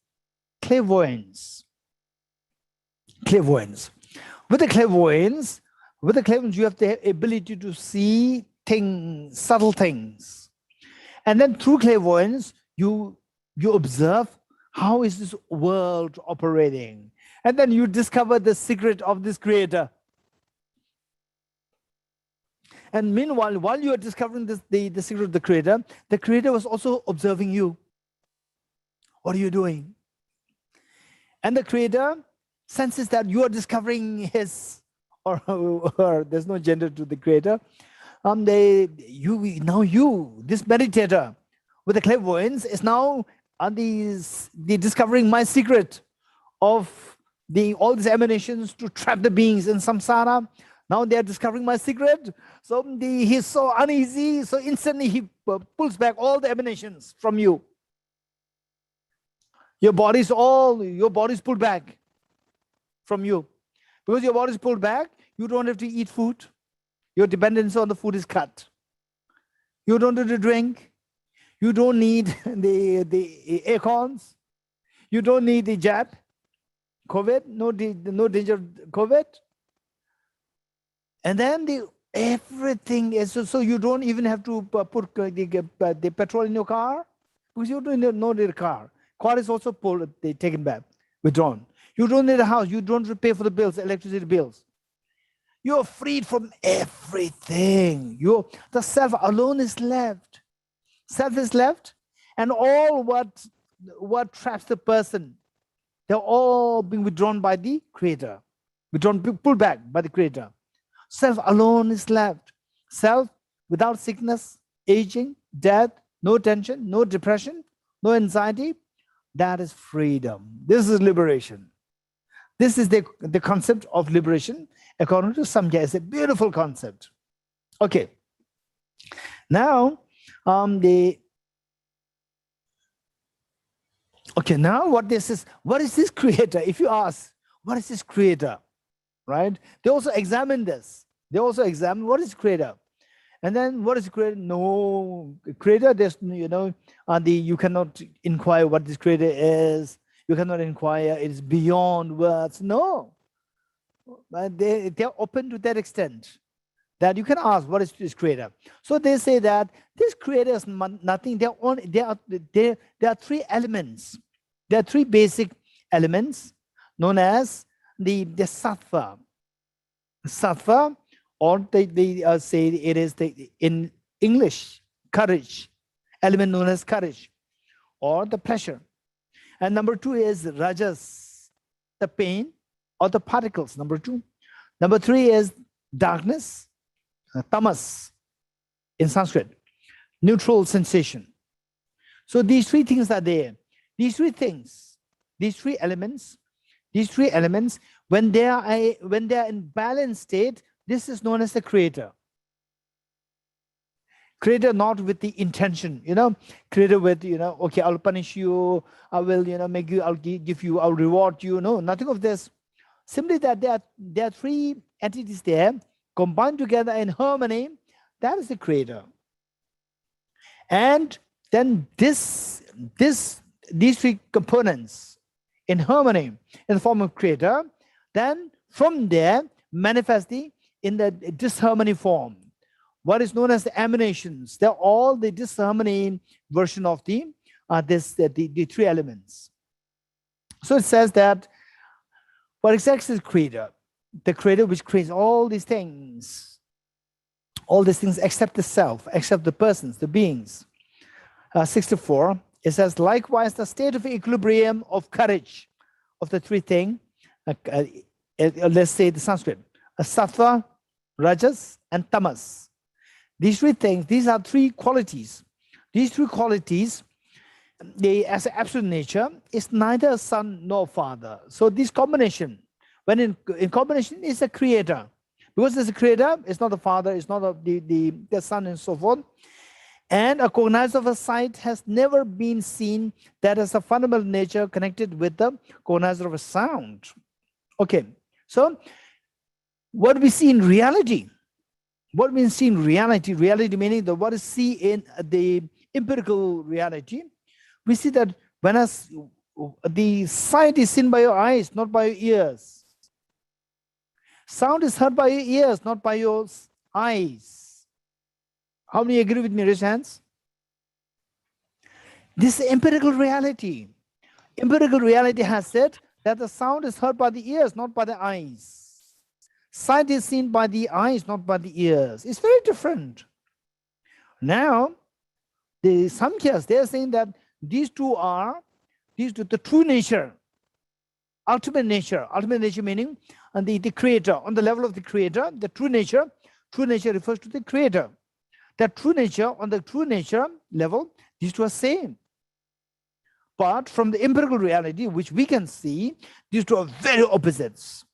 clairvoyance. With the clairvoyance, you have the ability to see things, subtle things. And then through clairvoyance, you observe how is this world operating. And then you discover the secret of this creator. And meanwhile, while you are discovering the secret of the creator was also observing you. What are you doing? And the creator senses that you are discovering his, or there's no gender to the creator. This meditator with the clairvoyance is now the discovering my secret of all these emanations to trap the beings in samsara. Now they are discovering my secret. So he's so uneasy, so instantly he pulls back all the emanations from you. Your body's pulled back from you. Because your body is pulled back, you don't have to eat food. Your dependence on the food is cut. You don't have to drink. You don't need the acorns. You don't need the jab. COVID, no danger of COVID. And then everything is, so you don't even have to put the petrol in your car, because you don't need a car. Car is also pulled, they taken back, withdrawn. You don't need a house. You don't pay for the bills, electricity bills. You're freed from everything. The self alone is left. Self is left, and all what traps the person, they're all being withdrawn by the Creator, pulled back by the Creator. Self alone is left. Self without sickness, aging, death, no tension, no depression, no anxiety. That is freedom. This is liberation. This is the concept of liberation according to Samkhya. It's a beautiful concept. Okay. Now, now what is this Creator? If you ask, what is this Creator? Right? They also examine this. They also examine what is Creator. And then what is Creator? No, Creator, there's, you cannot inquire what this Creator is. You cannot inquire, it is beyond words. No. They're open to that extent that you can ask, what is this Creator? So they say that this Creator is nothing. There are three elements. There are three basic elements known as the sattva. Sattva, or they say it is in English, courage, element known as courage, or the pleasure. And number two is rajas, the pain or the particles, number two. Number three is darkness, tamas in Sanskrit, neutral sensation. So these three things are there. These three things, these three elements, when they are in balanced state, this is known as the Creator. Creator not with the intention, Creator with, okay, I'll punish you, I will, make you, I'll give you, I'll reward you. No, nothing of this. Simply that there are three entities there, combined together in harmony. That is the Creator. And then these three components in harmony in the form of Creator, then from there manifest in the disharmony form. What is known as the emanations. They're all the disharmony version of the three elements. So it says that what exactly is Creator? The Creator which creates all these things except the self, except the persons, the beings. 64, it says, likewise the state of equilibrium of courage of the three things, let's say the Sanskrit, sattva, rajas, and tamas. These three things, these are three qualities. These three qualities, they, as an absolute nature, is neither son nor father. So this combination, when in combination, is a Creator. Because there's a Creator, it's not the father, it's not the son, and so forth. And a cognizer of a sight has never been seen that has a fundamental nature connected with the cognizer of a sound. Okay, so what we see in reality, reality meaning what is seen in the empirical reality, we see that when the sight is seen by your eyes, not by your ears. Sound is heard by your ears, not by your eyes. How many agree with me? Raise hands. This is empirical reality. Empirical reality has said that the sound is heard by the ears, not by the eyes. Sight is seen by the eyes, not by the ears. It's very different. Now, the Samkhyas, they are saying that these two are the true nature, ultimate nature meaning the Creator. On the level of the Creator, the true nature refers to the Creator. That true nature, on the true nature level, these two are same. But from the empirical reality, which we can see, these two are very opposites.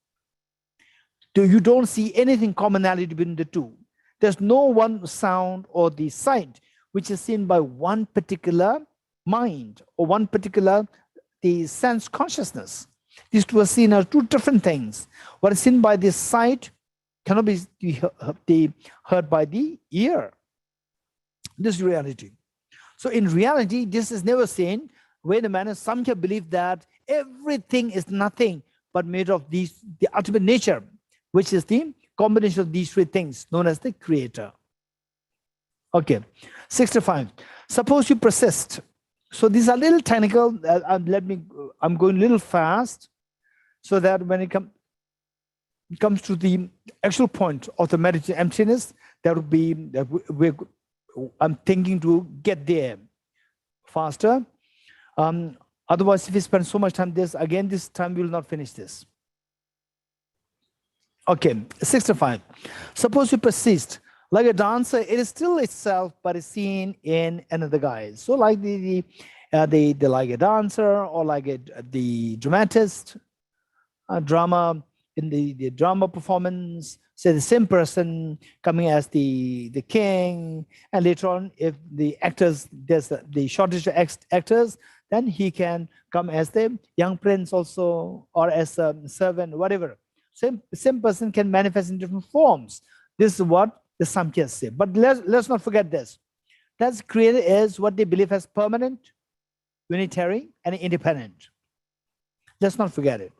You don't see anything commonality between the two. There's no one sound or the sight which is seen by one particular mind or one particular the sense consciousness. These two are seen as two different things. What is seen by the sight cannot be heard by the ear. This is reality. So in reality, this is never seen. Wait a minute, Samkhya believe that everything is nothing but made of the ultimate nature, which is the combination of these three things known as the creator. Okay, 65. Suppose you persist. So these are a little technical. I'm going a little fast so that when it comes to the actual point of the meditation emptiness, that would be, I'm thinking to get there faster. Otherwise, if we spend so much time this time we will not finish this. Okay, 65. Suppose you persist. Like a dancer, it is still itself, but it's seen in another guise. So like the like a dancer, or like the dramatist, drama, in the drama performance, say the same person coming as the king, and later on, if the actors, there's the shortage of actors, then he can come as the young prince also, or as a servant, whatever. Same person can manifest in different forms. This is what the Samkhyas say. But let's not forget this. That's created as what they believe as permanent, unitary, and independent. Let's not forget it.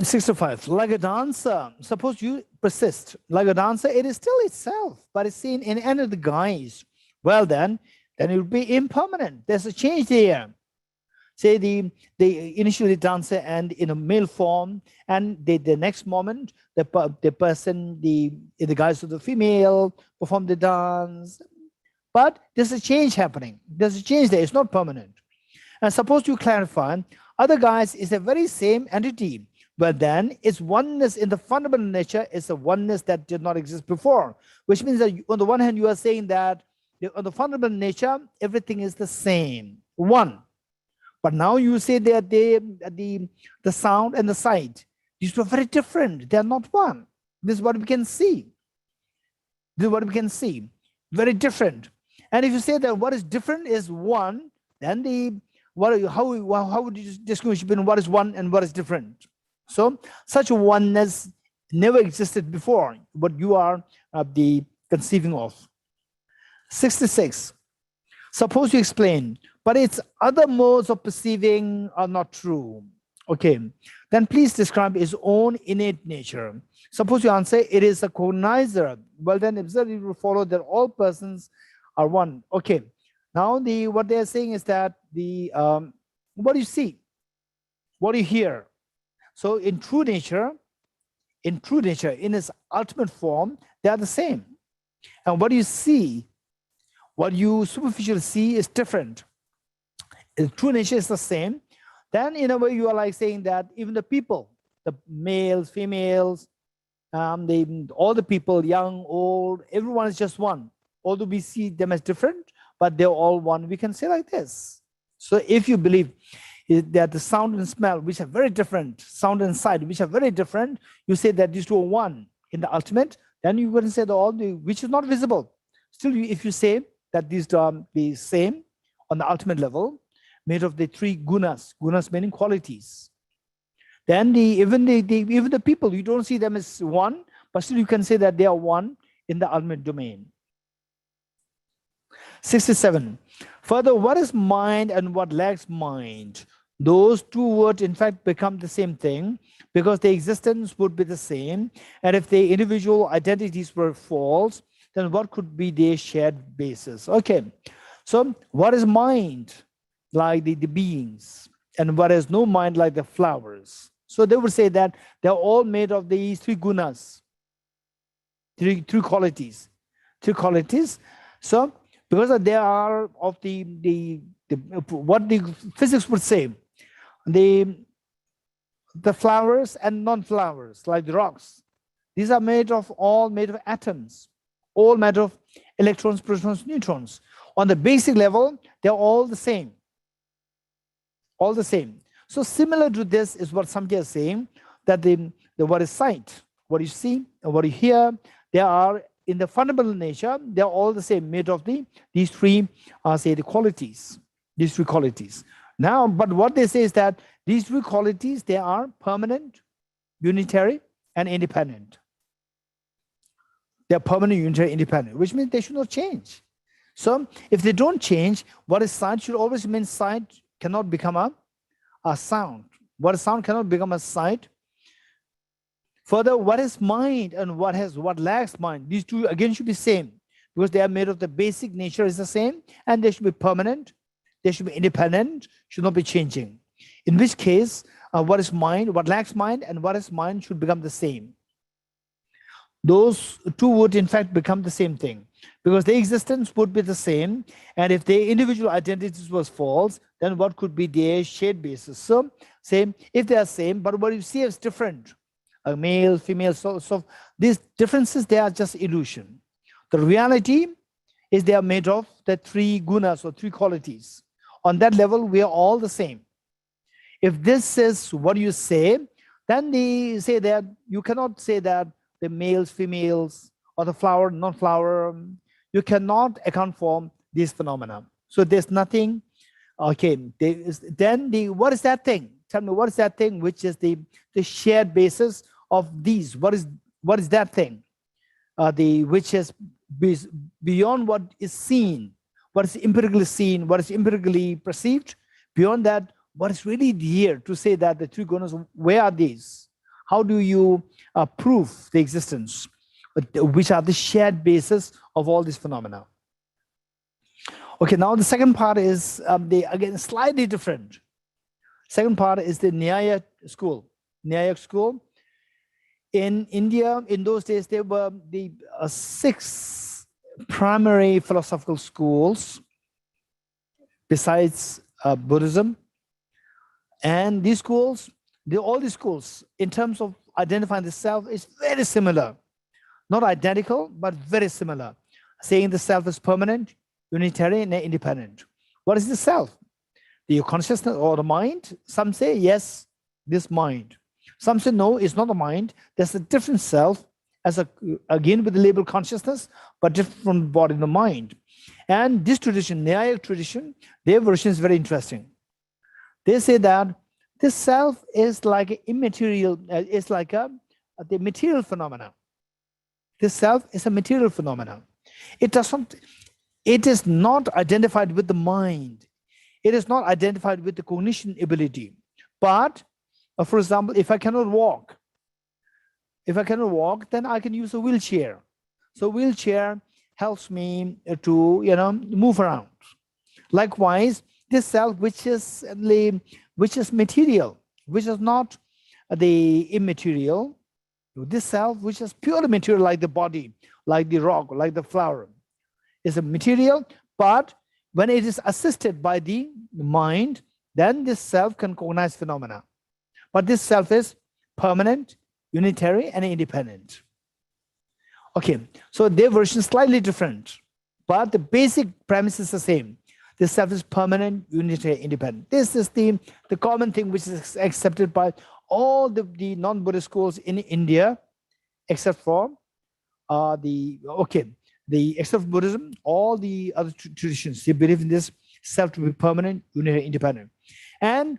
65. Like a dancer, suppose you persist. Like a dancer, it is still itself, but it's seen in another guise. Well, then it will be impermanent. There's a change there. Say the initially dancer and in a male form, and the next moment the person in the guise of the female perform the dance. But there's a change happening. There's a change there. It's not permanent. And suppose you clarify, other guise is the very same entity, but then its oneness in the fundamental nature is a oneness that did not exist before, which means that on the one hand, you are saying that on the fundamental nature, everything is the same, one. But now you say that the sound and the sight, these were very different. They are not one. This is what we can see. This is what we can see. Very different. And if you say that what is different is one, then how would you distinguish between what is one and what is different? So such a oneness never existed before, what you are the conceiving of. 66. Suppose you explain, but its other modes of perceiving are not true. Okay, then please describe its own innate nature. Suppose you answer, it is a cognizer. Well, then observe, it will follow that all persons are one. Okay, now what they are saying is that what do you see? What do you hear? So in true nature, in its ultimate form, they are the same. And what you see, what you superficially see is different. The true nature is the same. Then in a way you are like saying that even the people, the males, females, all the people, young, old, everyone is just one. Although we see them as different, but they're all one. We can say like this. So if you believe that the sound and smell, which are very different, sound and sight, which are very different, you say that these two are one in the ultimate, then you wouldn't say which is not visible. Still, if you say that these are the same on the ultimate level, made of the three gunas meaning qualities, then even the people, you don't see them as one, but still you can say that they are one in the ultimate domain. 67. Further, what is mind and what lacks mind? Those two words in fact become the same thing, because their existence would be the same, and if the individual identities were false, then what could be their shared basis? Okay, so what is mind? Like the beings, and what has no mind, like the flowers. So they would say that they're all made of these three gunas, three qualities. So because they are of what the physics would say, the flowers and non-flowers, like the rocks, these are all made of atoms, all made of electrons, protons, neutrons. On the basic level, they're all the same. All the same. So similar to this is what Samkhya is saying, that the what is sight, what you see and what you hear, they are in the fundamental nature, they are all the same, made of these three the qualities, these three qualities. Now, but what they say is that these three qualities, they are permanent, unitary, and independent. They're permanent, unitary, independent, which means they should not change. So if they don't change, what is sight should always mean sight cannot become a sound. What is sound cannot become a sight. Further, what is mind and what lacks mind? These two again should be same, because they are made of the basic nature is the same, and they should be permanent, they should be independent, should not be changing. In which case, what is mind, what lacks mind, and what is mind should become the same. Those two would in fact become the same thing, because their existence would be the same, and if their individual identities was false, then what could be their shared basis? So same, if they are same, but what you see is different, a male, female, so these differences, they are just illusion. The reality is they are made of the three gunas or three qualities. On that level, we are all the same. If this is what you say, then they say that you cannot say that the males, females, or the flower, non-flower, you cannot account for these phenomena. So there's nothing, okay, what is that thing? Tell me, what is that thing which is the shared basis of these? What is that thing? Which is beyond what is seen, what is empirically seen, what is empirically perceived, beyond that, what is really here to say that the three gunas, where are these? How do you prove the existence? Which are the shared basis of all these phenomena? Okay, now the second part is again slightly different. Second part is the Nyaya school. Nyaya school. In India, in those days, there were the 6 primary philosophical schools besides Buddhism. And these schools, all these schools, in terms of identifying the self, is very similar. Not identical, but very similar. Saying the self is permanent, unitary, and independent. What is the self? The consciousness or the mind? Some say, yes, this mind. Some say, no, it's not a mind. There's a different self, again with the label consciousness, but different from the body and the mind. And this tradition, Nyaya tradition, their version is very interesting. They say that this self is like an immaterial, it's like the material phenomena. This self is a material phenomena. It is not identified with the mind. It is not identified with the cognition ability. But, for example, if I cannot walk, then I can use a wheelchair. So wheelchair helps me to, move around. Likewise, this self, which is material, which is not the immaterial, this self, which is purely material, like the body, like the rock, like the flower, is a material, but when it is assisted by the mind, then this self can cognize phenomena. But this self is permanent, unitary, and independent. Okay, so their version is slightly different, but the basic premise is the same. This self is permanent, unitary, independent. This is the common thing which is accepted by all the non-Buddhist schools in India, except for except for Buddhism, all the other traditions, they believe in this self to be permanent, unitary, independent. And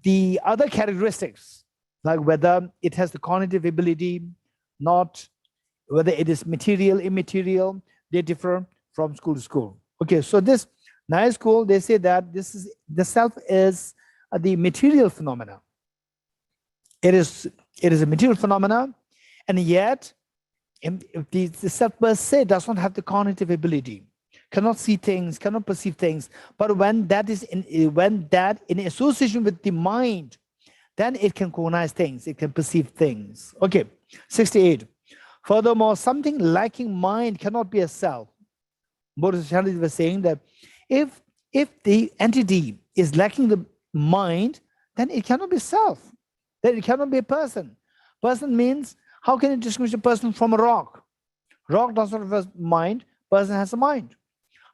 the other characteristics, like whether it has the cognitive ability, not, whether it is material, immaterial, they differ from school to school. Okay, so this Nyaya school, they say that the self is the material phenomena. It is a material phenomena, and yet the self per se does not have the cognitive ability, cannot see things, cannot perceive things. But when that in association with the mind, then it can cognize things, it can perceive things. Okay, 68. Furthermore, something lacking mind cannot be a self. Bodhisattva was saying that if the entity is lacking the mind, then it cannot be self. Then it cannot be a person. Person means, how can you distinguish a person from a rock? Rock does not have a mind, person has a mind.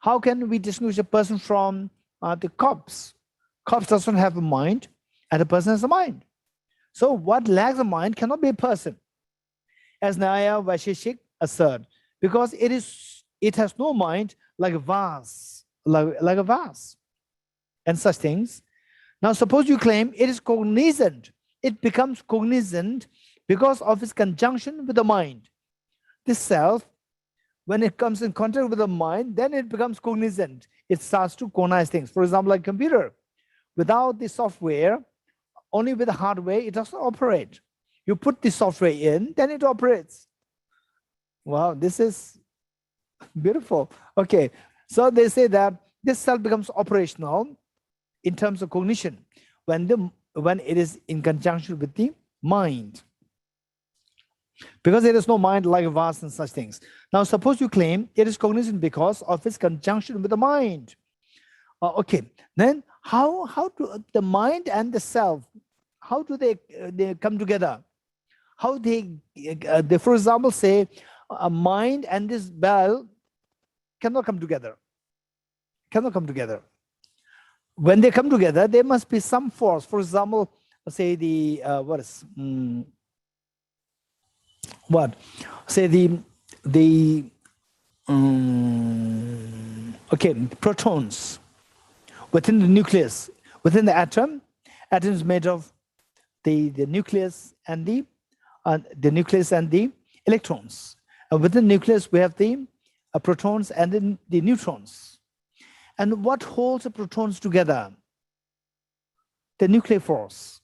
How can we distinguish a person from the corpse? Corpse does not have a mind, and a person has a mind. So what lacks a mind cannot be a person, as Nyaya Vaisheshik assert, because it has no mind, like a vase, like a vase, and such things. Now suppose you claim it is cognizant. It becomes cognizant because of its conjunction with the mind. This self when it comes in contact with the mind, then it becomes cognizant. It starts to cognize things. For example, like computer, without the software, only with the hardware, it doesn't operate. You put the software in, then it operates. Wow, this is beautiful. Okay, so they say that this cell becomes operational in terms of cognition when it is in conjunction with the mind. Because there is no mind like vast and such things. Now, suppose you claim it is cognizant because of its conjunction with the mind. Okay, then how do the mind and the self, how do they come together? How they for example, say a mind and this bell cannot come together. Cannot come together. When they come together, there must be some force. For example, say the protons within the nucleus, within the atom. Atom is made of the nucleus and the electrons. And within the nucleus, we have the protons and the neutrons. And what holds the protons together? The nuclear force,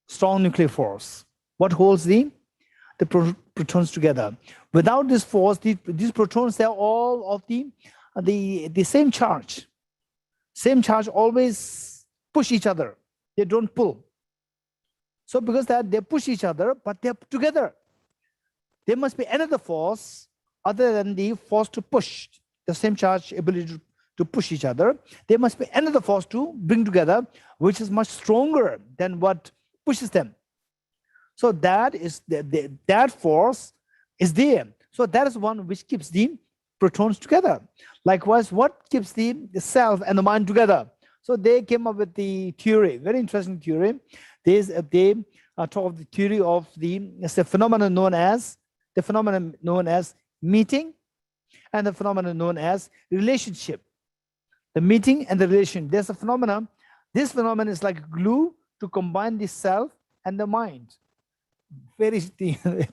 strong nuclear force. What holds the protons together? Without this force, these protons, they're all of the same charge. Same charge always push each other. They don't pull. So because that they push each other, but they're together. There must be another force other than the force to push, the same charge ability to push each other. There must be another force to bring together, which is much stronger than what pushes them. So that is that force is there. So that is one which keeps the protons together. Likewise, what keeps the self and the mind together? So they came up with the theory, very interesting theory. They talk of the theory of the phenomenon known as meeting and the phenomenon known as relationship. The meeting and the relation. There's a phenomenon. This phenomenon is like glue to combine the self and the mind. Very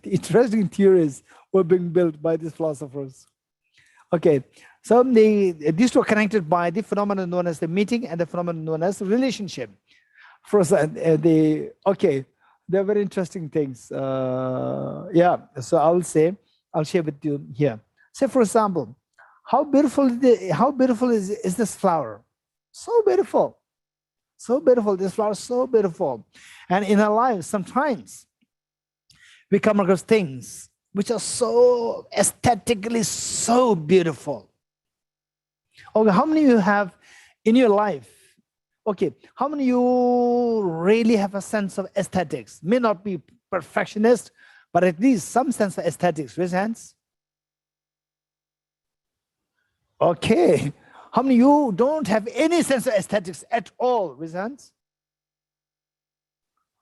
interesting theories were being built by these philosophers. Okay, so these two are connected by the phenomenon known as the meeting and the phenomenon known as relationship. First, okay, they're very interesting things. Yeah, so I'll share with you here. Say, for example, how beautiful is this flower? So beautiful, so beautiful. This flower is so beautiful. And in our lives, sometimes we come across things which are so aesthetically so beautiful. Okay, how many of you have in your life? Okay, how many of you really have a sense of aesthetics? May not be perfectionist, but at least some sense of aesthetics. Raise hands. Okay, how many of you don't have any sense of aesthetics at all? Raise hands.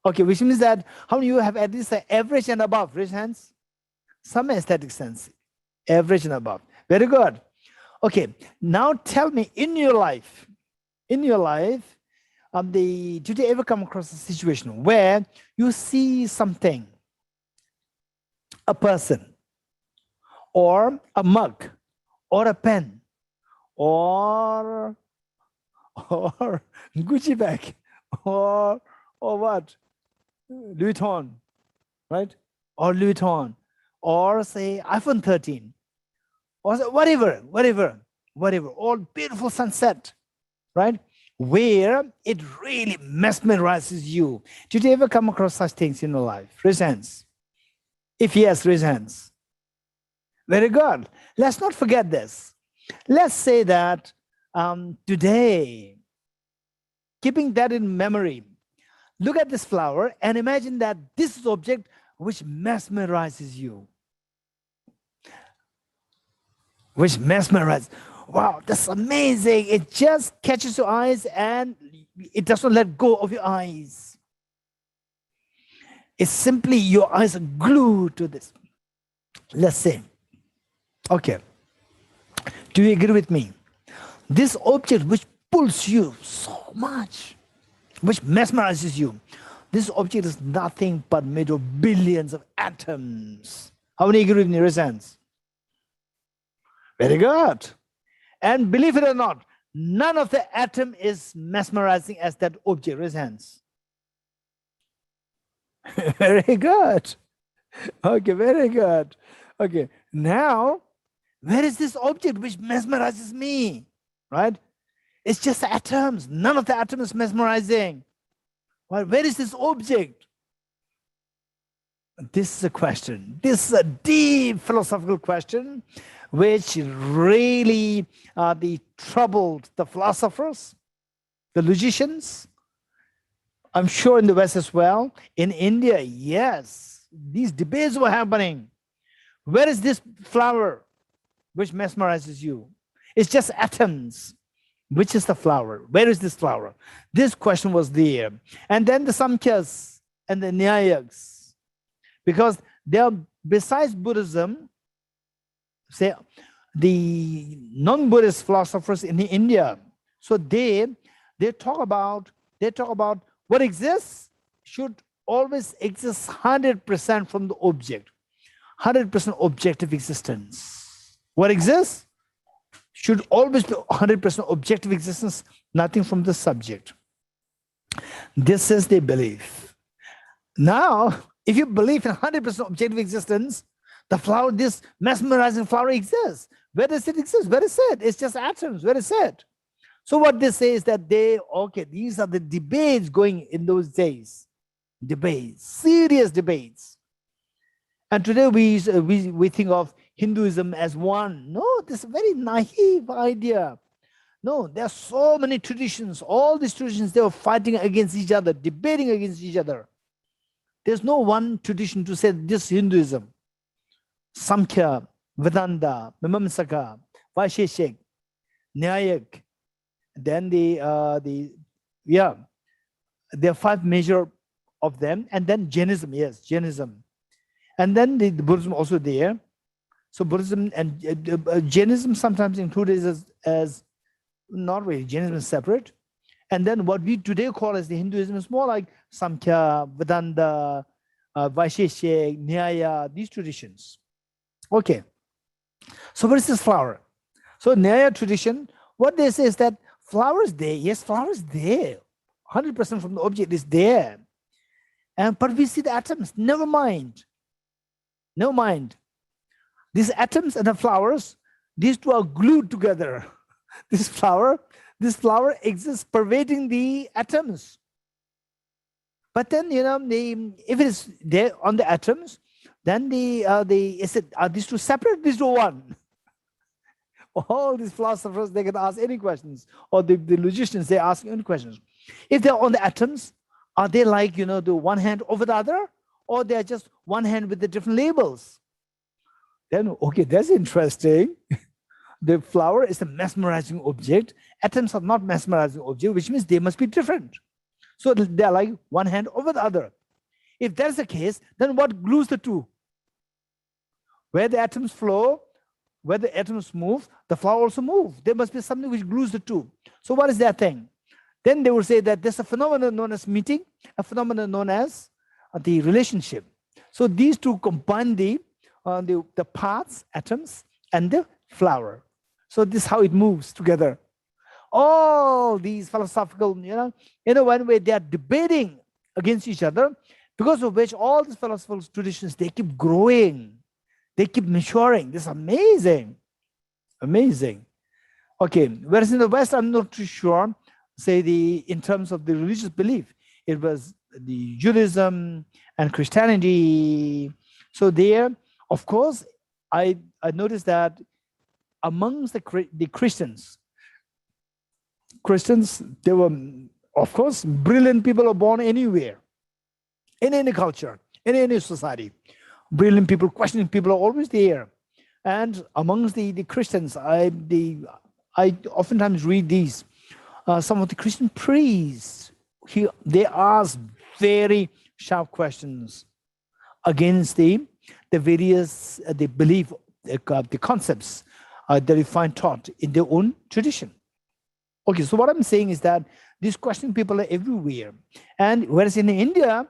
Okay, which means that how many of you have at least an average and above? Raise hands. Some aesthetic sense, average and above. Very good. Okay, now tell me, in your life, did you ever come across a situation where you see something, a person, or a mug, or a pen, or Gucci bag, or what? Louis Vuitton, right? Or Louis Vuitton, or say iPhone 13, or whatever, all beautiful sunset, right? Where it really mesmerizes you. Did you ever come across such things in your life? Raise hands. If yes, raise hands. Very good. Let's not forget this. Let's say that today, keeping that in memory, look at this flower and imagine that this is the object which mesmerizes you. Which mesmerizes. Wow, that's amazing. It just catches your eyes and it doesn't let go of your eyes. It's simply your eyes are glued to this. Let's say, okay, do you agree with me? This object which pulls you so much, which mesmerizes you, this object is nothing but made of billions of atoms. How many agree with me? Raise hands. Very good. And believe it or not, none of the atom is mesmerizing as that object. Raise hands. Very good. Okay, very good. Okay, now, where is this object which mesmerizes me? Right? It's just atoms. None of the atom is mesmerizing. Well, where is this object? This is a question. This is a deep philosophical question which really troubled the philosophers, the logicians. I'm sure in the West as well. In India, yes, these debates were happening. Where is this flower which mesmerizes you? It's just atoms. Which is the flower? Where is this flower? This question was there. And then the Samkhyas and the Nyayaks, because they are, besides Buddhism, say the non-Buddhist philosophers in India, so they talk about what exists should always exist 100% from the object, 100% objective existence. What exists should always be 100% objective existence, nothing from the subject. This is the belief. Now, if you believe in 100% objective existence, the flower, this mesmerizing flower exists. Where does it exist? Where is it? It's just atoms. Where is it? So what they say is that these are the debates going in those days. Debates, serious debates. And today we think of Hinduism as one. No, this is a very naive idea. No, there are so many traditions. All these traditions, they were fighting against each other, debating against each other. There's no one tradition to say this Hinduism. Samkhya, Vedanta, Mimamsaka, Vaisheshik, Nyayak. Then there are 5 major of them. And then Jainism, yes, Jainism. And then the Buddhism also there. So Buddhism and Jainism sometimes included as not really, Jainism is separate. And then what we today call as the Hinduism is more like Samkhya, Vedanta, Vaisheshik, Nyaya, these traditions. Okay. So what is this flower? So Nyaya tradition, what they say is that flower is there. Yes, flower is there. 100% from the object is there. But we see the atoms. Never mind. Never mind. These atoms and the flowers, these two are glued together. This flower exists pervading the atoms. But then, if it is there on the atoms, then are these two separate? These two one. All these philosophers, they can ask any questions, or the logicians, they ask any questions. If they're on the atoms, are they like, the one hand over the other, or they're just one hand with the different labels? Then, okay, that's interesting. The flower is a mesmerizing object. Atoms are not mesmerizing object, which means they must be different. So they're like one hand over the other. If that's the case, then what glues the two? Where the atoms flow, where the atoms move, the flower also moves. There must be something which glues the two. So what is that thing? Then they will say that there's a phenomenon known as meeting, a phenomenon known as the relationship. So these two combine the parts, atoms, and the flower. So this is how it moves together. All these philosophical, one way they are debating against each other, because of which all these philosophical traditions, they keep growing. They keep maturing. This is amazing. Amazing. Okay, whereas in the West, I'm not too sure, say in terms of the religious belief, it was the Judaism and Christianity. So there, of course, I noticed that amongst the Christians, they were, of course, brilliant people are born anywhere, in any culture, in any society. Brilliant people, questioning people are always there. And amongst the Christians, I oftentimes read these. Some of the Christian priests, they ask very sharp questions against the various the belief, the concepts that we find taught in their own tradition. Okay, so what I'm saying is that these questioning people are everywhere, and whereas in India,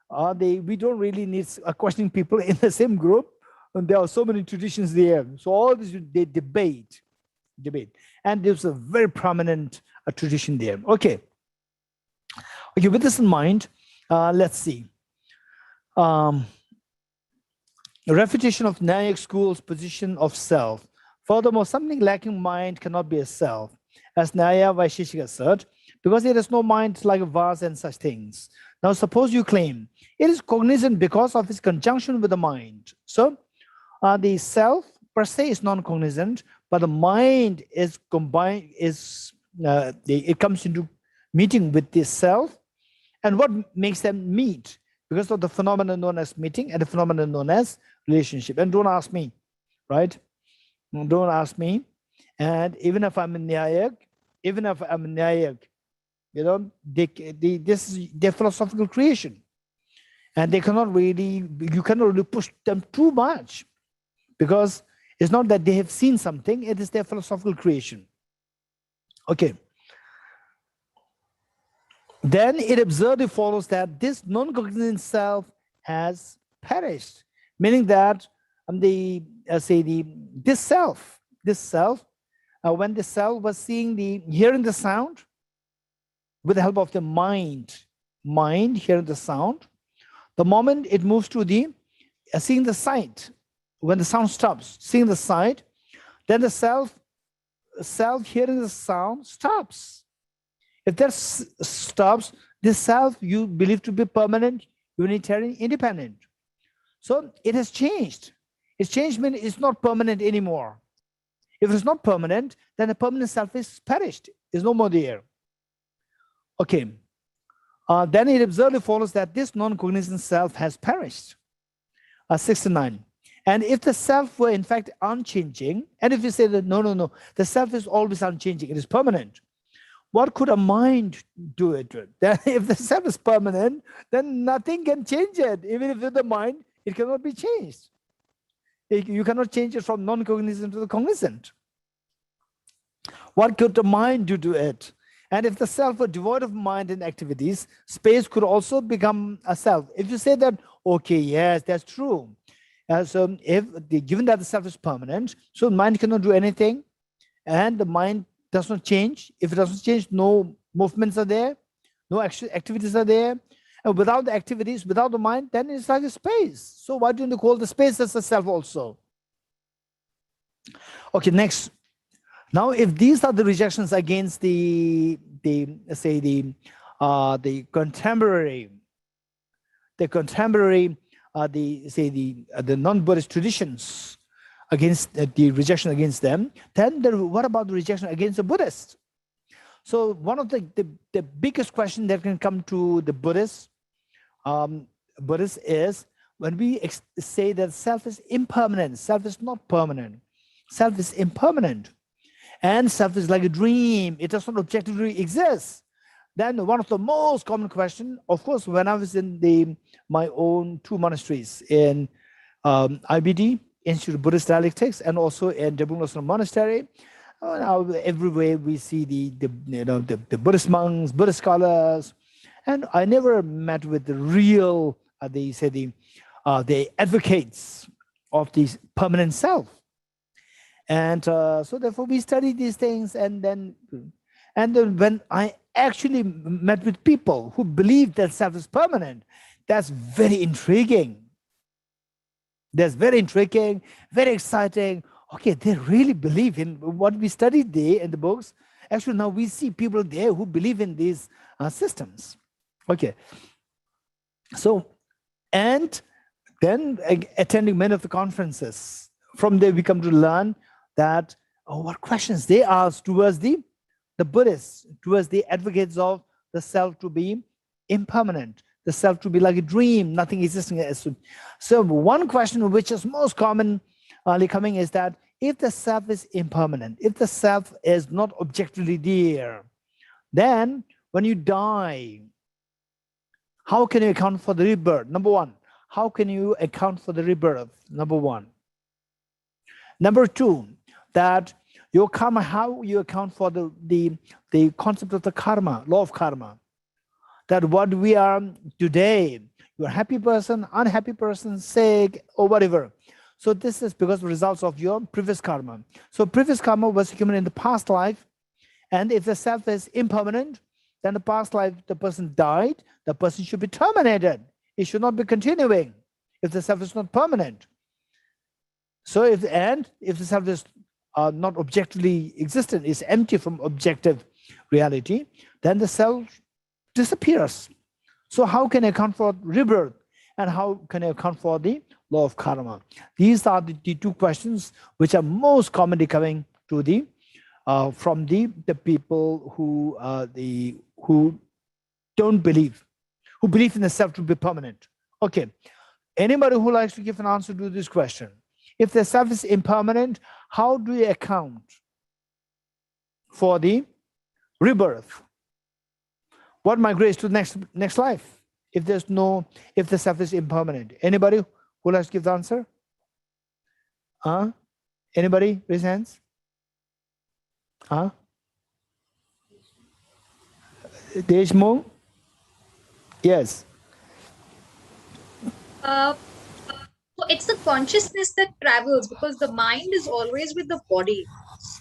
we don't really need questioning people in the same group. And there are so many traditions there. So all this, they debate. And there's a very prominent tradition there. Okay, with this in mind, let's see. Refutation of Nyayak school's position of self. Furthermore, something lacking mind cannot be a self, as Nyaya Vaisheshika assert, because there is no mind like a vase and such things. Now, suppose you claim it is cognizant because of its conjunction with the mind. So, the self per se is non-cognizant, but the mind is combined, it comes into meeting with the self. And what makes them meet? Because of the phenomenon known as meeting and the phenomenon known as relationship. And don't ask me, right? Don't ask me. And even if I'm a Nyayak, you know, this is their philosophical creation. And they cannot really, you cannot really push them too much, because it's not that they have seen something, it is their philosophical creation. Okay. Then it absurdly follows that this non-cognizant self has perished, meaning that this self, when the self was hearing the sound with the help of the mind hearing the sound, the moment it moves to the seeing the sight, when the sound stops, seeing the sight, then the self hearing the sound stops. If that stops, this self you believe to be permanent, unitarian, independent. So it has changed. It's changed means it's not permanent anymore. If it's not permanent, then the permanent self is perished. It's no more there. Okay. Then it absurdly follows that this non-cognizant self has perished. 69. And if the self were in fact unchanging, and if you say that no, the self is always unchanging, it is permanent, what could a mind do it with? Then if the self is permanent, then nothing can change it. Even if with the mind, it cannot be changed. You cannot change it from non-cognizant to the cognizant. What could the mind do to it? And if the self were devoid of mind and activities, space could also become a self. If you say that, okay, yes, that's true. So given that the self is permanent, so mind cannot do anything, and the mind does not change. If it doesn't change, no movements are there, no activities are there. And without the activities, without the mind, then it's like a space. So why don't you call the space as a self also? Okay, next. Now, if these are the rejections against the contemporary non-Buddhist traditions, against the rejection against them, then what about the rejection against the Buddhists? So one of the biggest question that can come to the Buddhists is when we say that self is impermanent, self is not permanent, self is impermanent, and self is like a dream, it does not objectively exist. Then one of the most common questions, of course, when I was in my own two monasteries in IBD, Institute of Buddhist Dialectics, and also in Damdul Monastery, everywhere we see the Buddhist monks, Buddhist scholars, and I never met with the real, the advocates of this permanent self. And so therefore we study these things, and then when I actually met with people who believe that self is permanent, that's very intriguing. That's very intriguing, very exciting. Okay, they really believe in what we studied there in the books. Actually, now we see people there who believe in these systems. Okay. So, and then attending many of the conferences, from there we come to learn that what questions they ask towards the Buddhists, towards the advocates of the self to be impermanent, the self to be like a dream, nothing existing. So one question which is most commonly coming is that if the self is impermanent, if the self is not objectively there, then when you die, how can you account for the rebirth? Number one, how can you account for the rebirth? Number one. Number two, that your karma, how you account for the concept of the karma, law of karma. That what we are today, you're a happy person, unhappy person, sick, or whatever. So this is because of results of your previous karma. So previous karma was accumulated in the past life. And if the self is impermanent, then the past life, the person died, the person should be terminated. It should not be continuing if the self is not permanent. So if the self is not objectively existent, is empty from objective reality, then the self disappears. So how can I account for rebirth? And how can I account for the law of karma? These are the two questions which are most commonly coming to the from the people who don't believe, who believe in the self to be permanent. Okay, anybody who likes to give an answer to this question? If the self is impermanent, how do you account for the rebirth? What migrates to the next life? If the self is impermanent. Anybody who likes to give the answer? Anybody? Raise hands. Deshmukh? Yes. So it's the consciousness that travels, because the mind is always with the body.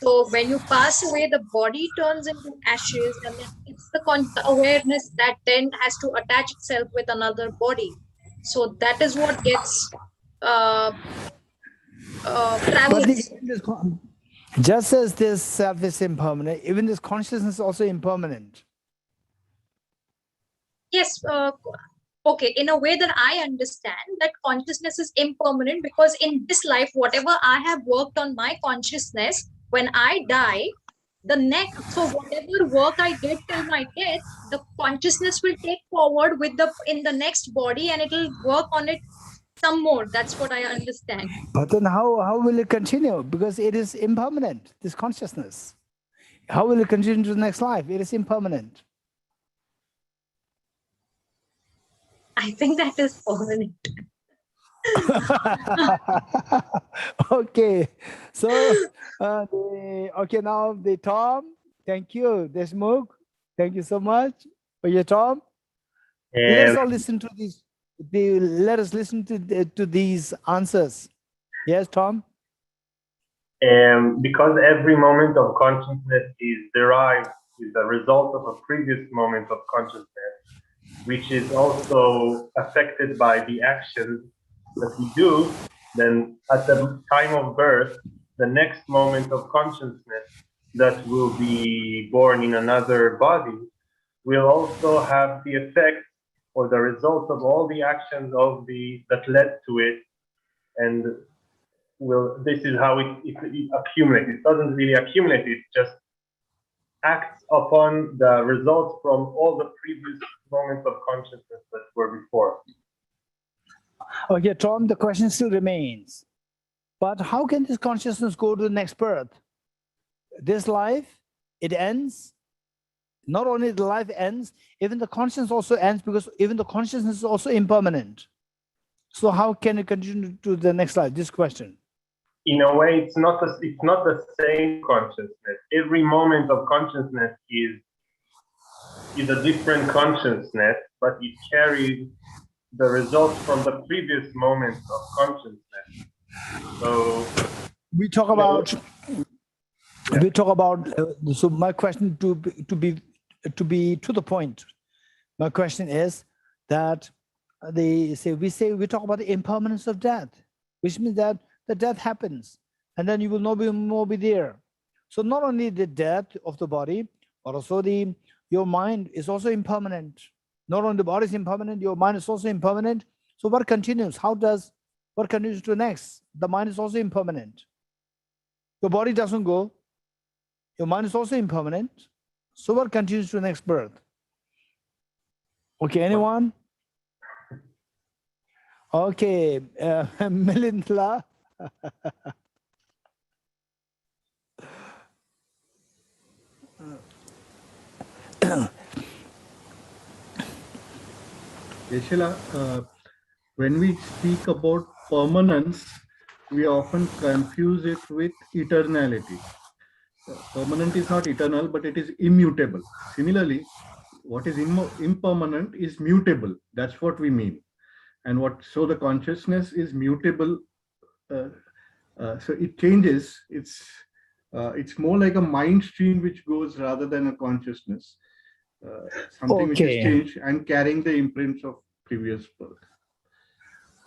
So when you pass away, the body turns into ashes, and then it's the awareness that then has to attach itself with another body. So that is what gets travels. Just as this self is impermanent, even this consciousness is also impermanent. Yes. Okay, in a way that I understand that consciousness is impermanent, because in this life, whatever I have worked on my consciousness, when I die, so whatever work I did till my death, the consciousness will take forward in the next body, and it will work on it some more. That's what I understand. But then how will it continue? Because it is impermanent, this consciousness. How will it continue to the next life? It is impermanent. I think that is permanent. Okay, so okay, now the Tom, thank you. Deshmukh, thank you so much for your Tom. Let us all listen to these. Let us listen to these answers. Yes, Tom. Because every moment of consciousness is derived, is a result of a previous moment of consciousness, which is also affected by the actions that we do, then at the time of birth, the next moment of consciousness that will be born in another body will also have the effect or the result of all the actions that led to it, and this is how it accumulates. It doesn't really accumulate, it just acts upon the results from all the previous moments of consciousness that were before. Okay, Tom, the question still remains. But how can this consciousness go to the next birth? This life, it ends. Not only the life ends, even the consciousness also ends, because even the consciousness is also impermanent. So how can it continue to the next life? This question. In a way, it's not the same consciousness. Every moment of consciousness is a different consciousness, but it carries the results from the previous moments of consciousness. So we talk about. So my question to be to the point. My question is that we talk about the impermanence of death, which means that the death happens, and then you will no more be there. So not only the death of the body, but also your mind is also impermanent. Not only the body is impermanent, your mind is also impermanent. So what continues? What continues to next? The mind is also impermanent. Your body doesn't go. Your mind is also impermanent. So what continues to the next birth? Okay, anyone? Okay, Milindla. Geshe, when we speak about permanence, we often confuse it with eternality. Permanent is not eternal, but it is immutable. Similarly, what is impermanent is mutable. That's what we mean. And so the consciousness is mutable so it changes. It's more like a mind stream which goes rather than a consciousness. Something which is Okay. changed and carrying the imprints of previous birth.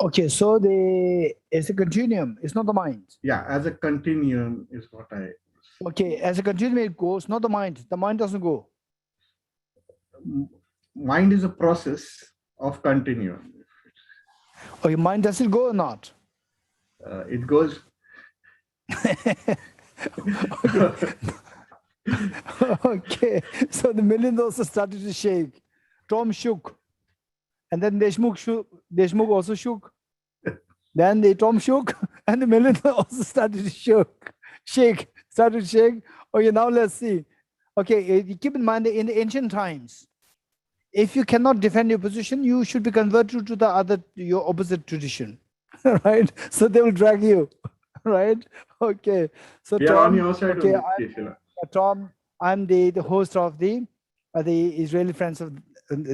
Okay, so it's a continuum. It's not the mind. Yeah, as a continuum is what I. Okay, as a continuum it goes, not the mind. The mind doesn't go. Mind is a process of continuum. Okay, mind does it go or not? It goes. Okay, so the million also started to shake. Tom shook, and then Deshmukh also shook. Then the Tom shook, and the million also started to shake. Okay, now let's see. Okay, keep in mind that in the ancient times, if you cannot defend your position, you should be converted to your opposite tradition, right? So they will drag you, right? Okay, so We are Tom, on your side. okay, only, Geshe-la. Tom, I'm the host of the Israeli Friends of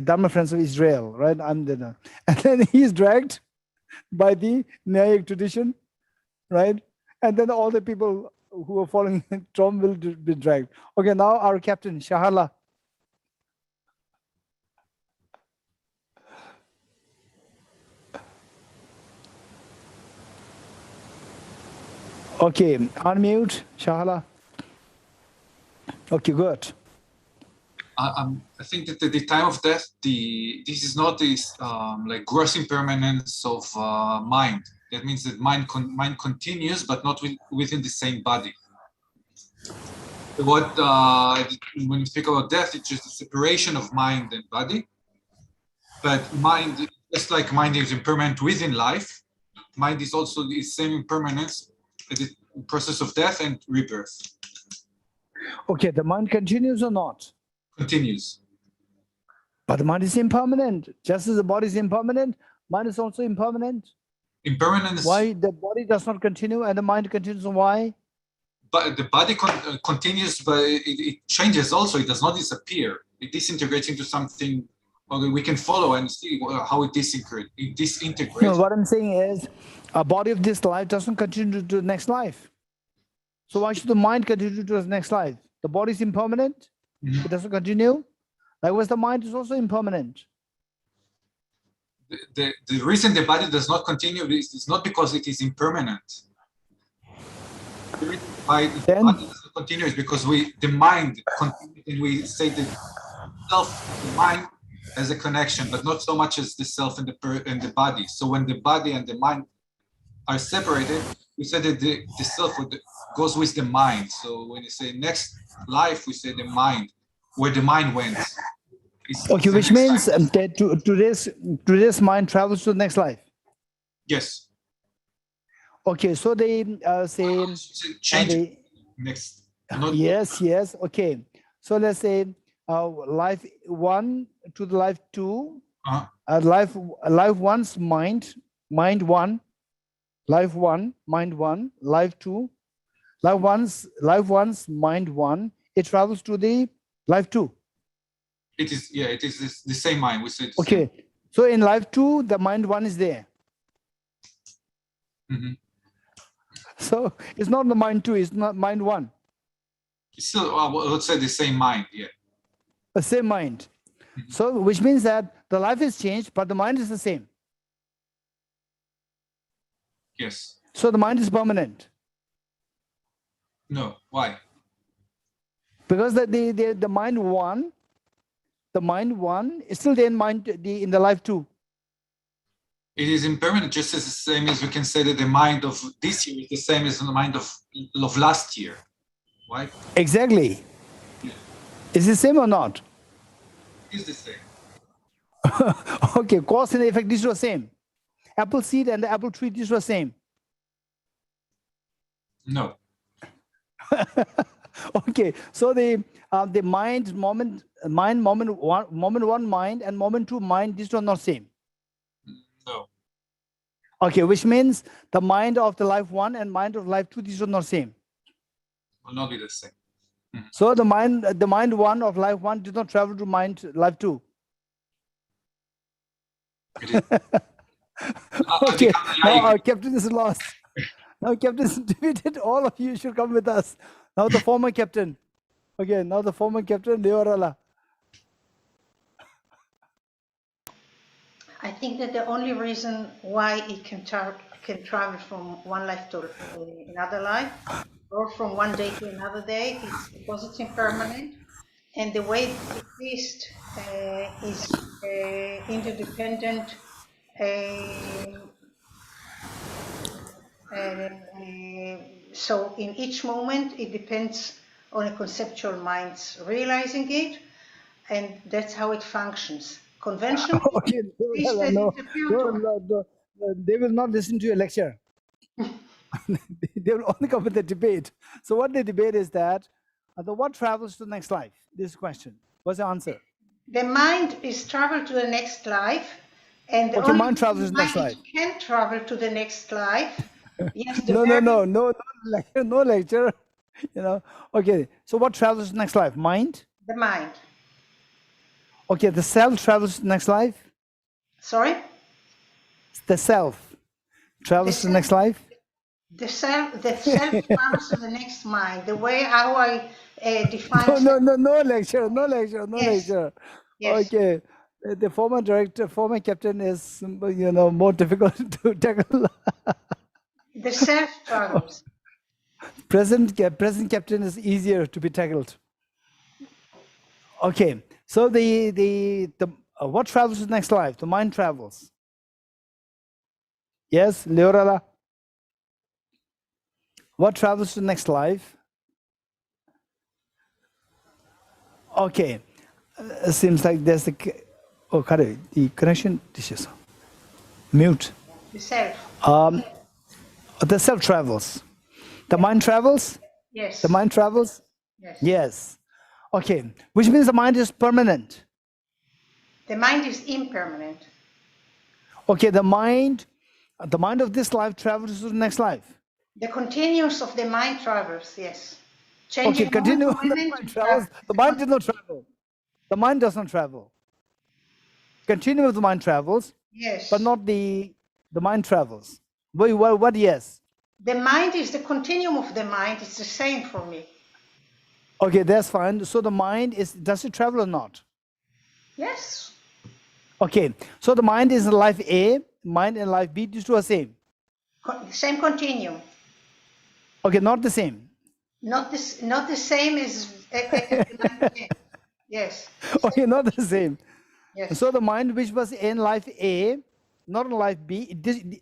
Dharma Friends of Israel, right? And then he's dragged by the Nyayic tradition, right? And then all the people who are following Tom will be dragged. Okay, now our captain, Shahala. Okay, unmute, Shahala. Okay, good. I think that at the time of death, this is not this like gross impermanence of mind. That means that mind continues, but not within the same body. When we speak about death, it's just a separation of mind and body. But mind, just like mind is impermanent within life, mind is also the same impermanence at the process of death and rebirth. Okay, the mind continues or not? Continues. But the mind is impermanent. Just as the body is impermanent, mind is also impermanent. Impermanence. Why the body does not continue and the mind continues? Why? But the body continues, but it changes also. It does not disappear. It disintegrates into something we can follow and see how it disintegrates. No, what I'm saying is, a body of this life doesn't continue to the next life. So why should the mind continue to the next life? The body is impermanent. Mhm. It doesn't continue. Likewise, the mind is also impermanent. The reason the body does not continue is not because it is impermanent. The reason why the body does not continue is because the mind continues, and we say that the mind has a connection, but not so much as the self and the body. So when the body and the mind are separated, we say that the self goes with the mind. So when you say next life, we say the mind, where the mind went. Okay, which means that today's mind travels to the next life. Yes. Okay, so they say change next. Yes. Okay, so let's say life 1 to the life 2. Life one's mind 1, life 1, mind 1, life 2, life one's mind 1. It travels to the life 2. It is the same mind. We say okay. Same. So in life 2, the mind 1 is there. Mm-hmm. So it's not the mind 2, it's not mind 1. It's still, let's say the same mind, yeah. The same mind. Mm-hmm. So which means that the life is changed, but the mind is the same. Yes. So the mind is permanent. No, why? Because the mind 1 is still there in the life 2. It is impermanent, just as the same as we can say that the mind of this year is the same as the mind of last year. Why? Exactly. Yeah. Is it the same or not? It is the same. Okay, cause and effect, these are the same. Apple seed and the apple tree, these are the same. No. Okay, so the moment 1 mind and moment 2 mind, these are not same. No. Okay, which means the mind of the life 1 and mind of life 2, these are not same. Will not be the same. Mm-hmm. So the mind 1 of life 1 did not travel to mind life 2. Okay, now our captain is lost. Now captain is defeated. All of you should come with us. Now the former captain. Okay, now the former captain, Deorala. I think that the only reason why it can travel from one life to another life, or from one day to another day, is because it's impermanent, and the way it exists is interdependent. So in each moment, it depends on a conceptual mind's realizing it, and that's how it functions. Conventionally, Okay, no, they will not listen to your lecture. They will only come with the debate. So what they debate is that what travels to the next life? This question. What's the answer? The mind is travel to the next life, and the Okay, only mind travels to the next life. can travel to the next life. Yes, No lecture, no lecture. You know. Okay, so what travels to the next life? Mind. The mind. Okay, the self travels to the next life. Sorry. The self travels to the next life. The self travels to the next mind. The way how I define. No lecture. Yes. Lecture. Yes. Okay, the former director, former captain is more difficult to tackle. The self travels. Present captain is easier to be tackled. Okay, so the what travels to the next life? The mind travels. Yes, Leorala. What travels to the next life? Okay, seems like there's the connection. This is mute. The self. The self travels. The mind travels. Yes. The mind travels. Yes. Yes. Okay, which means the mind is permanent. The mind is impermanent. Okay, the mind of this life travels to the next life. The continuous of the mind travels, yes. Changing Okay, continue. moment to The moment mind travels. The mind does not travel. The mind does not travel. Continue with the mind travels. Yes. But not the mind travels. What yes? The mind is the continuum of the mind. It's the same for me. Okay, that's fine. So the mind does it travel or not? Yes. Okay, so the mind is in life A, mind in life B, these two are same. Same continuum. Okay, not the same. Not the same as yes. Okay, not the same. Yes. So the mind which was in life A, not in life B,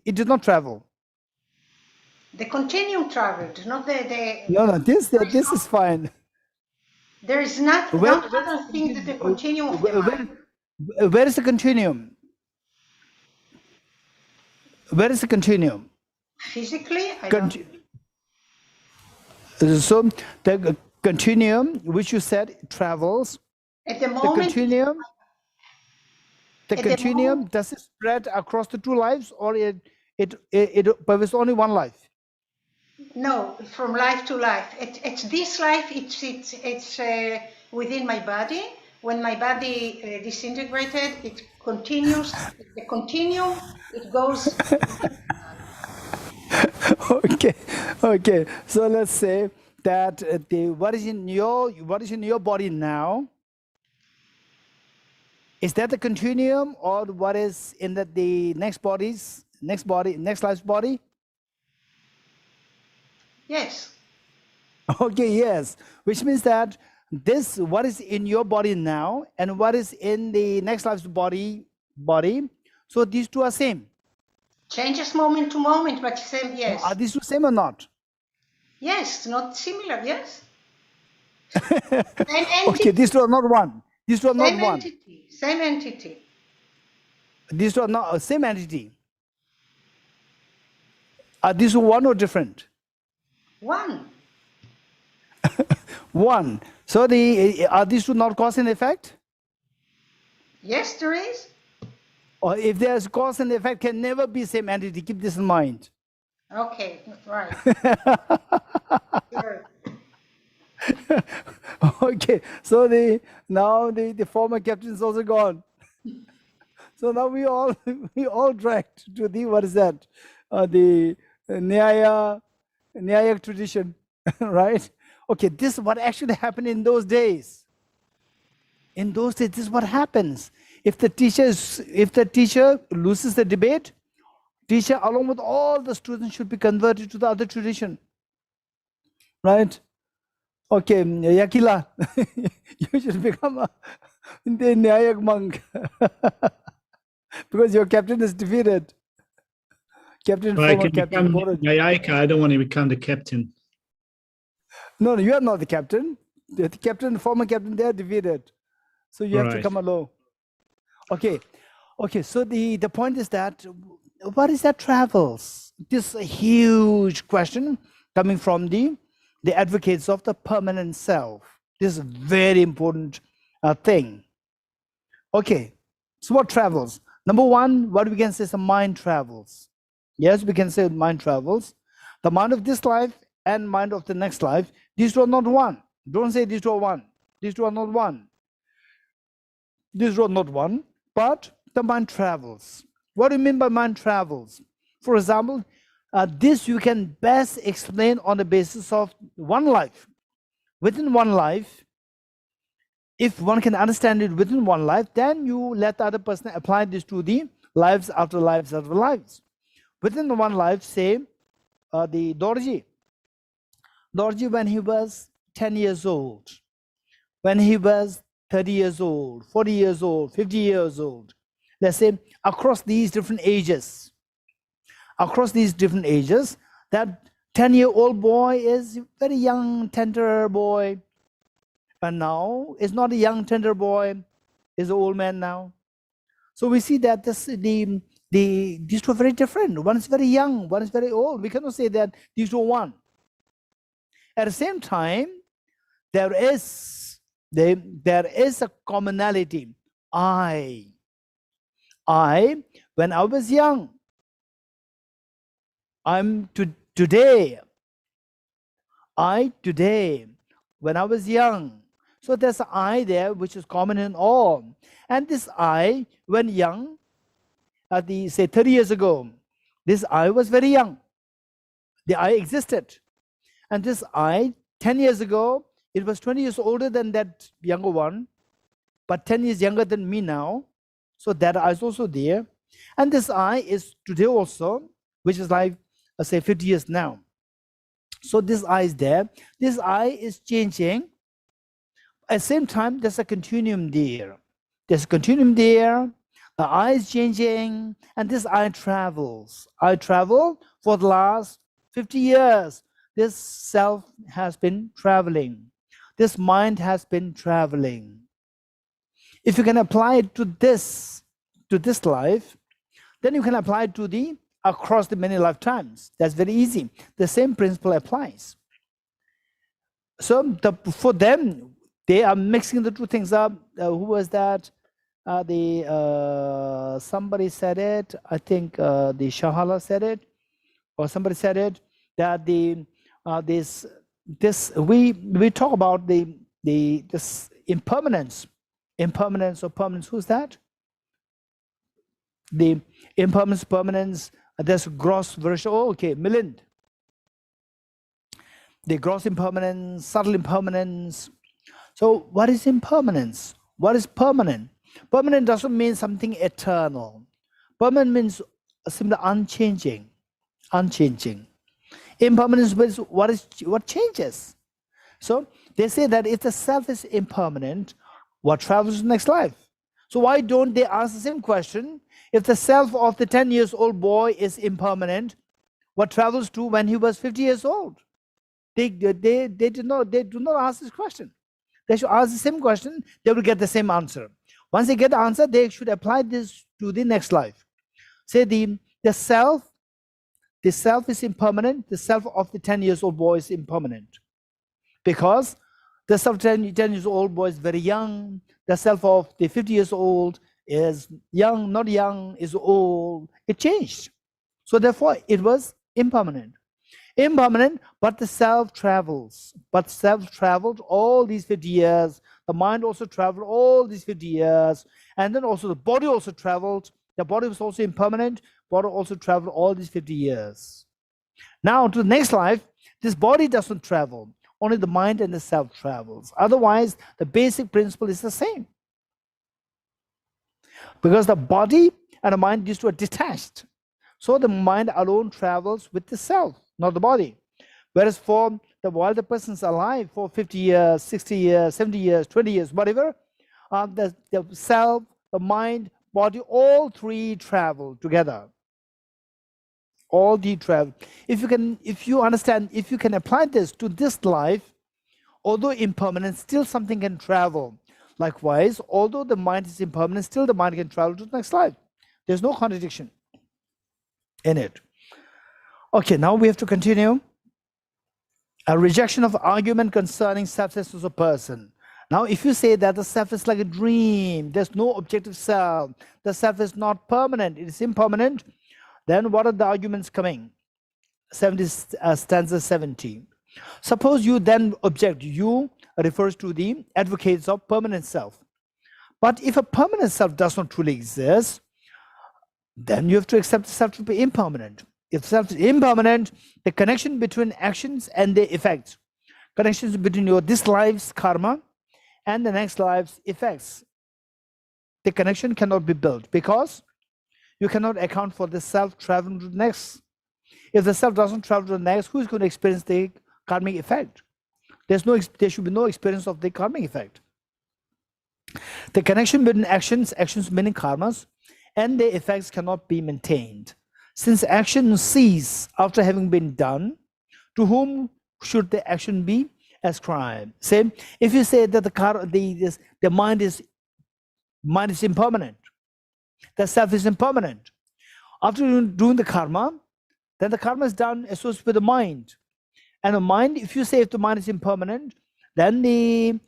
it did not travel. The continuum traveled, not the. No, this is fine. There is not other thing that the continuum of the mind. Where is the continuum? Where is the continuum? Physically, I don't. So the continuum, which you said travels. At the moment. The continuum, does it spread across the two lives, or it covers only one life? No, from life to life. It's this life. It's within my body. When my body disintegrated, it continues. The continuum. It goes. Okay. So let's say that what is in your body now? Is that the continuum, or what is in the next life's body? Yes. Okay, yes. Which means that what is in your body now and what is in the next life's body. So these two are same. Changes moment to moment, but same, yes. Are these two same or not? Yes, not similar, yes. Same entity. Okay, these two are not one. These two are not one. Same entity. These two are not same entity. Are these one or different? One. One. So are these two not cause and effect? Yes, there is. Or if there's cause and effect, can never be same entity. Keep this in mind. Okay, right. Sure. Okay, so now the former captain is also gone. So now we all dragged to the what is that? The Nyaya Nyayak tradition, right? Okay, this is what actually happened in those days. In those days, this is what happens. If the teacher loses the debate, teacher along with all the students should be converted to the other tradition, right? Okay, Yakila, you should become a Nyayak monk because your captain is defeated. Captain, Well, I former can captain, become Bodhisattva. Nyayika. I don't want to become the captain. No, you are not the captain. The captain, former captain, they are defeated. So you have to Right. come along. Okay. Okay. So the point is that what is that travels? This huge question coming from the advocates of the permanent self. This is a very important thing. Okay. So what travels? Number one, what we can say is the mind travels. Yes, we can say mind travels. The mind of this life and mind of the next life, these two are not one. Don't say these two are one. These two are not one. These two are not one, but the mind travels. What do you mean by mind travels? For example, this you can best explain on the basis of one life. Within one life, if one can understand it within one life, then you let the other person apply this to the lives after lives after lives. Within the one life, say the Dorji. Dorji, when he was 10 years old, when he was 30 years old, 40 years old, 50 years old, let's say across these different ages, that 10-year-old boy is a very young, tender boy. And now it's not a young, tender boy, is an old man now. So we see that these two are very different. One is very young, one is very old. We cannot say that these two are one. At the same time, there is a commonality. I, when I was young, today, when I was young. So there's an I there, which is common in all. And this I, when young, say 30 years ago, this I was very young. The I existed. And this I, 10 years ago, it was 20 years older than that younger one, but 10 years younger than me now. So that I is also there. And this I is today also, which is like, say, 50 years now. So this I is there. This I is changing. At the same time, there's a continuum there. There's a continuum there. The I is changing, and this I travels. I travel for the last 50 years. This self has been traveling. This mind has been traveling. If you can apply it to this life, then you can apply it to the across the many lifetimes. That's very easy. The same principle applies. So for them, they are mixing the two things up. Who was that? Somebody said it. I think the Shahala said it, or somebody said it, that we talk about this impermanence or permanence. Who's that? The impermanence, permanence. There's gross version. Oh, okay, Milind. The gross impermanence, subtle impermanence. So what is impermanence? What is permanent? Permanent doesn't mean something eternal. Permanent means simply unchanging. Impermanence means what changes. So they say that if the self is impermanent, what travels to the next life? So why don't they ask the same question? If the self of the 10 years old boy is impermanent, what travels to when he was 50 years old? They do not ask this question. They should ask the same question, they will get the same answer. Once they get the answer, they should apply this to the next life. Say the self is impermanent, the self of the 10 years old boy is impermanent. Because the self of 10 years old boy is very young, the self of the 50 years old is young, not young, is old. It changed. So therefore, it was impermanent. Impermanent, but the self travels. But self traveled all these 50 years. The mind also traveled all these 50 years. And then also the body also traveled. The body was also impermanent. Body also traveled all these 50 years. Now to the next life, This body doesn't travel. Only the mind and the self travels. Otherwise, the basic principle is the same. Because the body and the mind, these two are detached. So the mind alone travels with the self, not the body. Whereas while the person's alive for 50 years, 60 years, 70 years, 20 years, whatever, the self, the mind, body, all three travel together. All three travel. If you understand, if you can apply this to this life, although impermanent, still something can travel. Likewise, although the mind is impermanent, still the mind can travel to the next life. There's no contradiction in it. Okay, now we have to continue. A rejection of argument concerning self-existence of a person. Now, if you say that the self is like a dream, there's no objective self, the self is not permanent, it is impermanent, then what are the arguments coming? Stanza 70. Suppose you then object, you refers to the advocates of permanent self. But if a permanent self does not truly exist, then you have to accept the self to be impermanent. If self is impermanent, the connection between actions and the effects, connections between this life's karma and the next life's effects, the connection cannot be built because you cannot account for the self traveling to the next. If the self doesn't travel to the next, who is going to experience the karmic effect? There should be no experience of the karmic effect. The connection between actions meaning karmas, and the effects cannot be maintained. Since actions cease after having been done, to whom should the action be ascribed? Say, if you say that the mind is impermanent, the self is impermanent. After doing the karma, then the karma is done associated with the mind. And the mind, if you say if the mind is impermanent, then the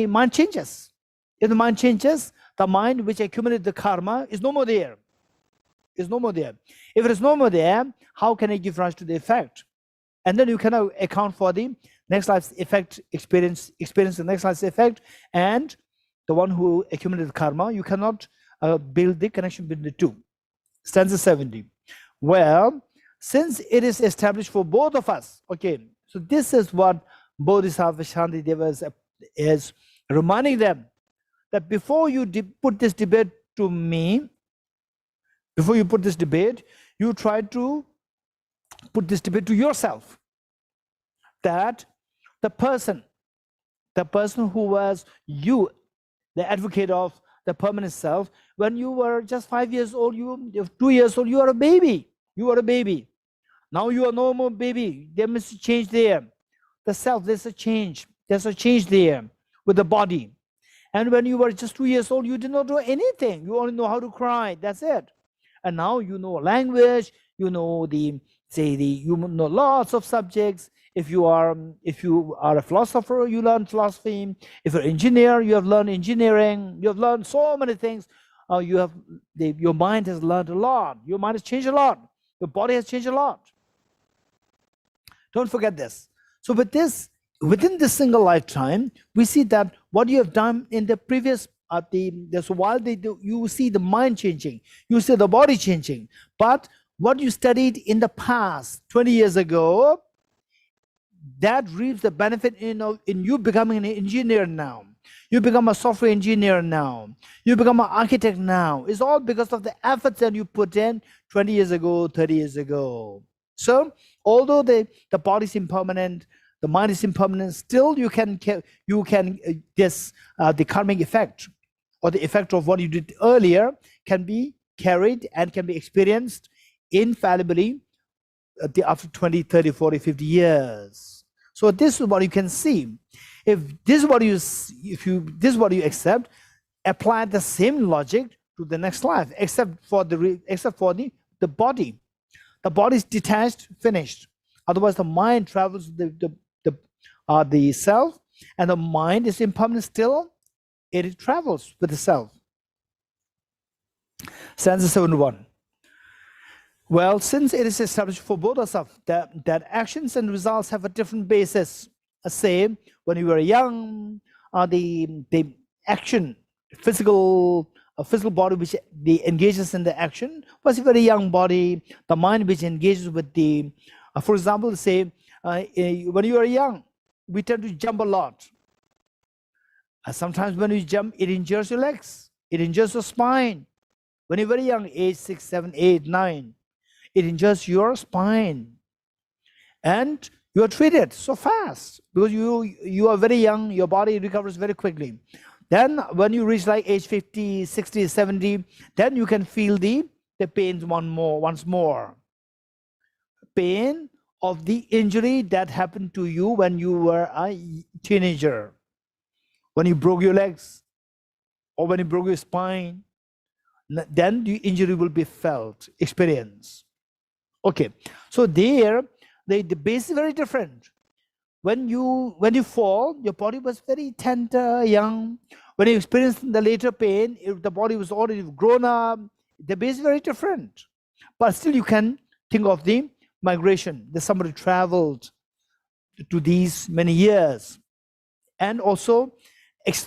mind changes. If the mind changes, the mind which accumulated the karma is no more there. Is no more there. If it is no more there, how can it give rise to the effect? And then you cannot account for the next life's effect, experience the next life's effect, and the one who accumulated karma. You cannot build the connection between the two. Stanza 70. Well, since it is established for both of us, okay, so this is what Bodhisattva Shantideva is reminding them, that before you put this debate to me, before you put this debate, you try to put this debate to yourself. That the person who was you, the advocate of the permanent self, when you were just 5 years old, 2 years old, you are a baby. You are a baby. Now you are no more baby. There must be change there. The self, there's a change. There's a change there with the body. And when you were just 2 years old, you did not do anything. You only know how to cry. That's it. And now you know language. You know you know lots of subjects. If you are a philosopher, you learn philosophy. If you're an engineer, you have learned engineering. You have learned so many things. Your mind has learned a lot. Your mind has changed a lot. Your body has changed a lot. Don't forget this. So with this, within this single lifetime, we see that what you have done in the previous, you see the mind changing, you see the body changing. But what you studied in the past, 20 years ago, that reaps the benefit in you becoming an engineer now. You become a software engineer now. You become an architect now. It's all because of the efforts that you put in 20 years ago, 30 years ago. So although the body is impermanent, the mind is impermanent, still the karmic effect or the effect of what you did earlier can be carried and can be experienced infallibly after 20, 30, 40, 50 years. So this is what you can see. If this is what you accept, apply the same logic to the next life, except for the body. The body is detached, finished. Otherwise, the mind travels the self, and the mind is impermanent still. It travels with the self. Stanza 71. Well, since it is established for both of us that actions and results have a different basis, say when you were young, the action, physical body which engages in the action was a very young body. The mind which engages with for example, say when you are young, we tend to jump a lot. Sometimes when you jump, it injures your legs, it injures your spine. When you're very young, age 6, 7, 8, 9, it injures your spine. And you are treated so fast because you are very young, your body recovers very quickly. Then when you reach like age 50, 60, 70, then you can feel the pain once more. Pain of the injury that happened to you when you were a teenager, when you broke your legs or when you broke your spine, then the injury will be felt, experienced. Okay, so there, the base is very different. When you fall, your body was very tender, young. When you experience the later pain, if the body was already grown up, the base is very different. But still you can think of the migration, that somebody traveled to these many years. And also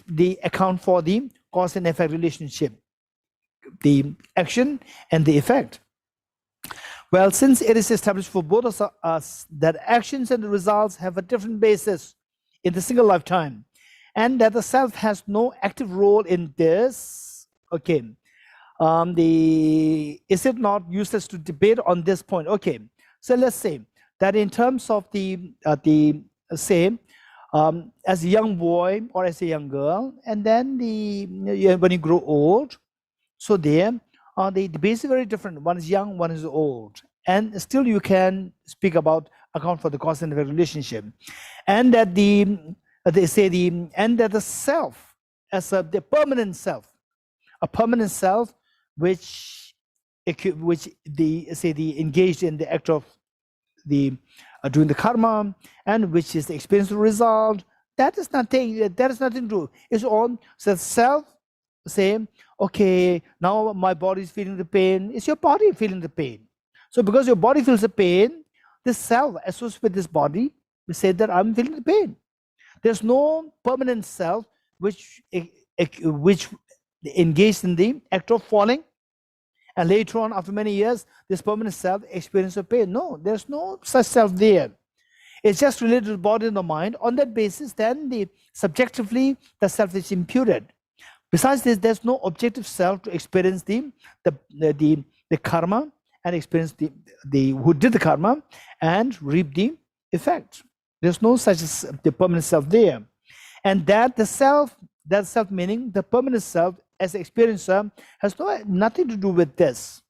the account for the cause and effect relationship, the action and the effect. Well, since it is established for both of us that actions and the results have a different basis in the single lifetime, and that the self has no active role in this, okay, is it not useless to debate on this point? Okay, so let's say that in terms of as a young boy or as a young girl, and then when you grow old, so there the base is very different. One is young, one is old, and still you can speak about account for the cause and effect relationship, and that and that the self as the permanent self, a permanent self which engaged in the act of doing the karma, and which is the experience result, that is nothing to do. It's on the self say, okay, now my body is feeling the pain. It's your body feeling the pain. So because your body feels the pain, the self associated with this body will say that I'm feeling the pain. There's no permanent self which engaged in the act of falling, and later on, after many years, this permanent self experiences pain. No, there's no such self there. It's just related to the body and the mind. On that basis, then subjectively the self is imputed. Besides this, there's no objective self to experience the karma and experience the who did the karma and reap the effect. There's no such the permanent self there, and that self meaning the permanent self as experiencer has nothing to do with this.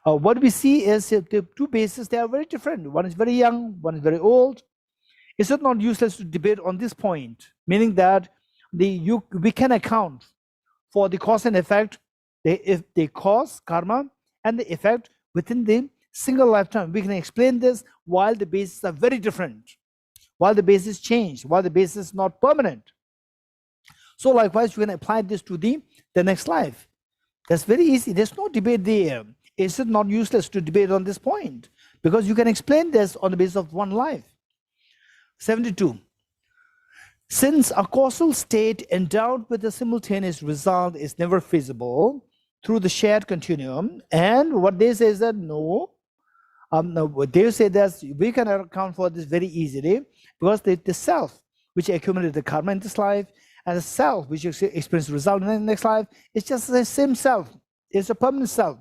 What we see is the two bases, they are very different. One is very young, one is very old. Is it not useless to debate on this point? Meaning that we can account for the cause and effect, the cause, karma, and the effect within the single lifetime. We can explain this while the bases are very different, while the basis change, while the basis is not permanent. So likewise, you can apply this to the next life. That's very easy. There's no debate there. Is it not useless to debate on this point? Because you can explain this on the basis of one life. 72. Since a causal state endowed with a simultaneous result is never feasible through the shared continuum, and what they say is that no, they say that we can account for this very easily because the self which accumulated the karma in this life and the self which experiences the result in the next life, it's just the same self. It's a permanent self.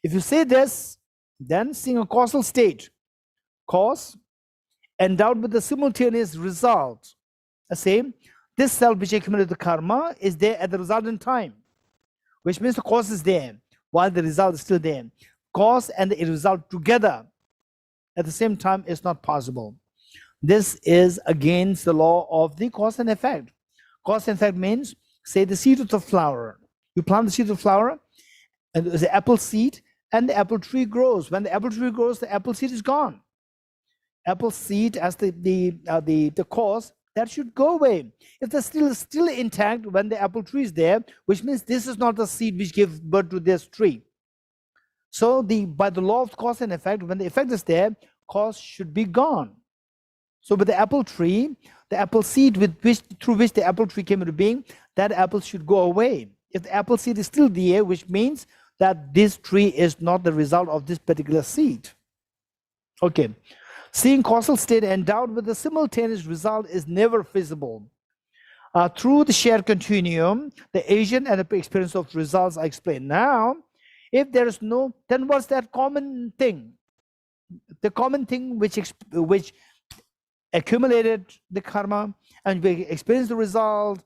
If you say this, then seeing a causal state, cause endowed with the simultaneous result, same, this self which accumulated the karma is there at the resultant time, which means the cause is there while the result is still there. Cause and the result together at the same time is not possible. This is against the law of the cause and effect. Cause and effect means, say, the seed of the flower. You plant the seed of the flower, and there's the apple seed, and the apple tree grows. When the apple tree grows, the apple seed is gone. Apple seed as the cause, that should go away. If the still is still intact when the apple tree is there, which means this is not the seed which gives birth to this tree. So by the law of cause and effect, when the effect is there, cause should be gone. So with the apple tree, the apple seed through which the apple tree came into being, that apple should go away. If the apple seed is still there, which means that this tree is not the result of this particular seed. Okay. Seeing causal state endowed with a simultaneous result is never feasible. Through the shared continuum, the agent and the experience of results are explained. Now, if there is no, then what's that common thing? The common thing which accumulated the karma and we experienced the result.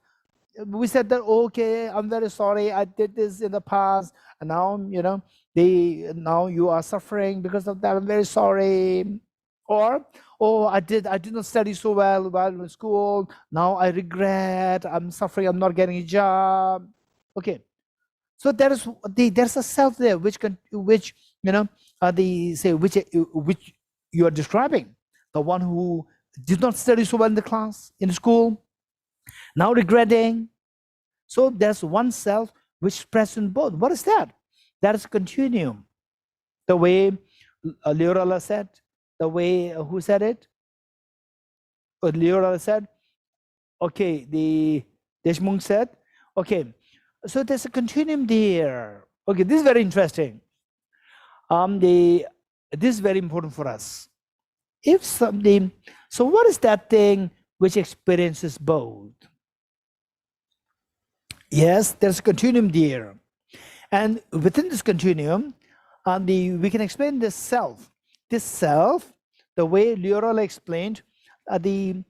We said that, okay, I'm very sorry, I did this in the past, and now, you know, now you are suffering because of that, I'm very sorry. Or, oh, I did not study so well while in school, now I regret, I'm suffering, I'm not getting a job. Okay, so there's a self there which you know, which you are describing, the one who did not study so well in the class, in school, now regretting. So there's one self which is present in both. What is that? That is a continuum. The way Leorala said, the way, who said it? Leorala said, okay, the Deshmukh said, okay, so there's a continuum there. Okay, this is very interesting. This is very important for us. If something, so what is that thing which experiences both? Yes, there's a continuum there. And within this continuum, we can explain this self. This self, the way Leorala explained, the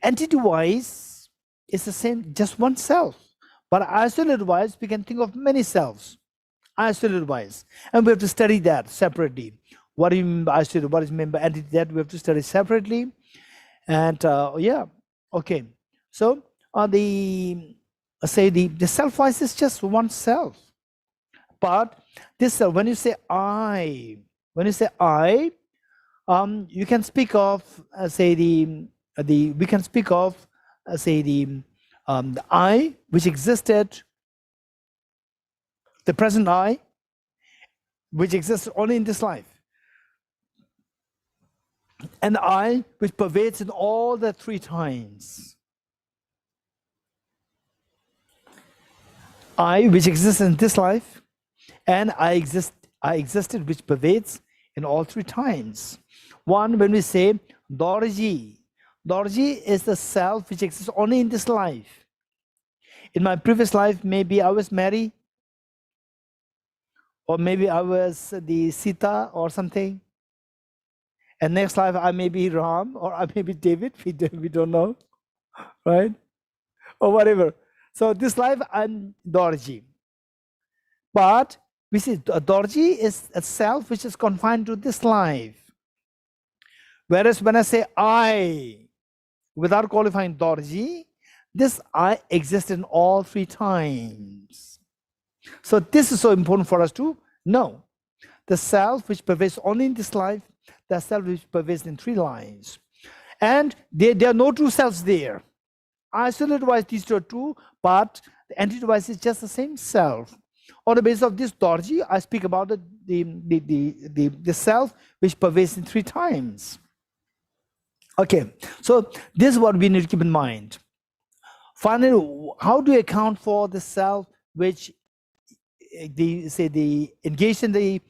entity-wise is the same, just one self. But isolated-wise, we can think of many selves, isolated-wise. And we have to study that separately. What do you mean by isolated? What is meant by entity? That we have to study separately. And yeah, okay. So the self-wise is just one self. But this self, when you say I, you can speak of we can speak of the I which existed, the present I, which exists only in this life, and the I which pervades in all the three times. I which exists in this life, and I existed which pervades in all three times. One, when we say Dorji, Dorji is the self which exists only in this life. In my previous life, maybe I was Mary, or maybe I was the Sita or something. And next life I may be Ram, or I may be David, we don't know, right? Or whatever. So this life I'm Dorji. But we see Dorji is a self which is confined to this life. Whereas when I say I, without qualifying Dorji, this I exists in all three times. So this is so important for us to know. The self which pervades only in this life, the self which pervades in three lives. And there are no two selves there. Isolated-wise, these two are true, but the entity-wise is just the same self. On the basis of this Dorji, I speak about the self which pervades in three times. Okay, so this is what we need to keep in mind. Finally, how do you account for the self which engaged in the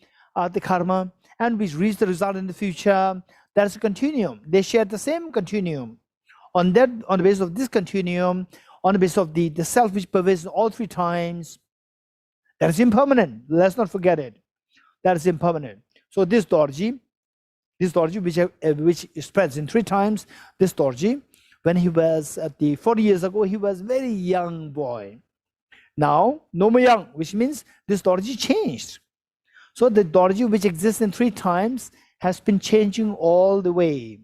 karma and which reach the result in the future? That's a continuum. They share the same continuum. On the basis of this continuum, on the basis of the self which pervades in all three times, that is impermanent. Let's not forget it. That is impermanent. So this Dorji which spreads in three times, this Dorji, when he was 40 years ago, he was very young boy. Now, no more young, which means this Dorji changed. So the Dorji which exists in three times has been changing all the way.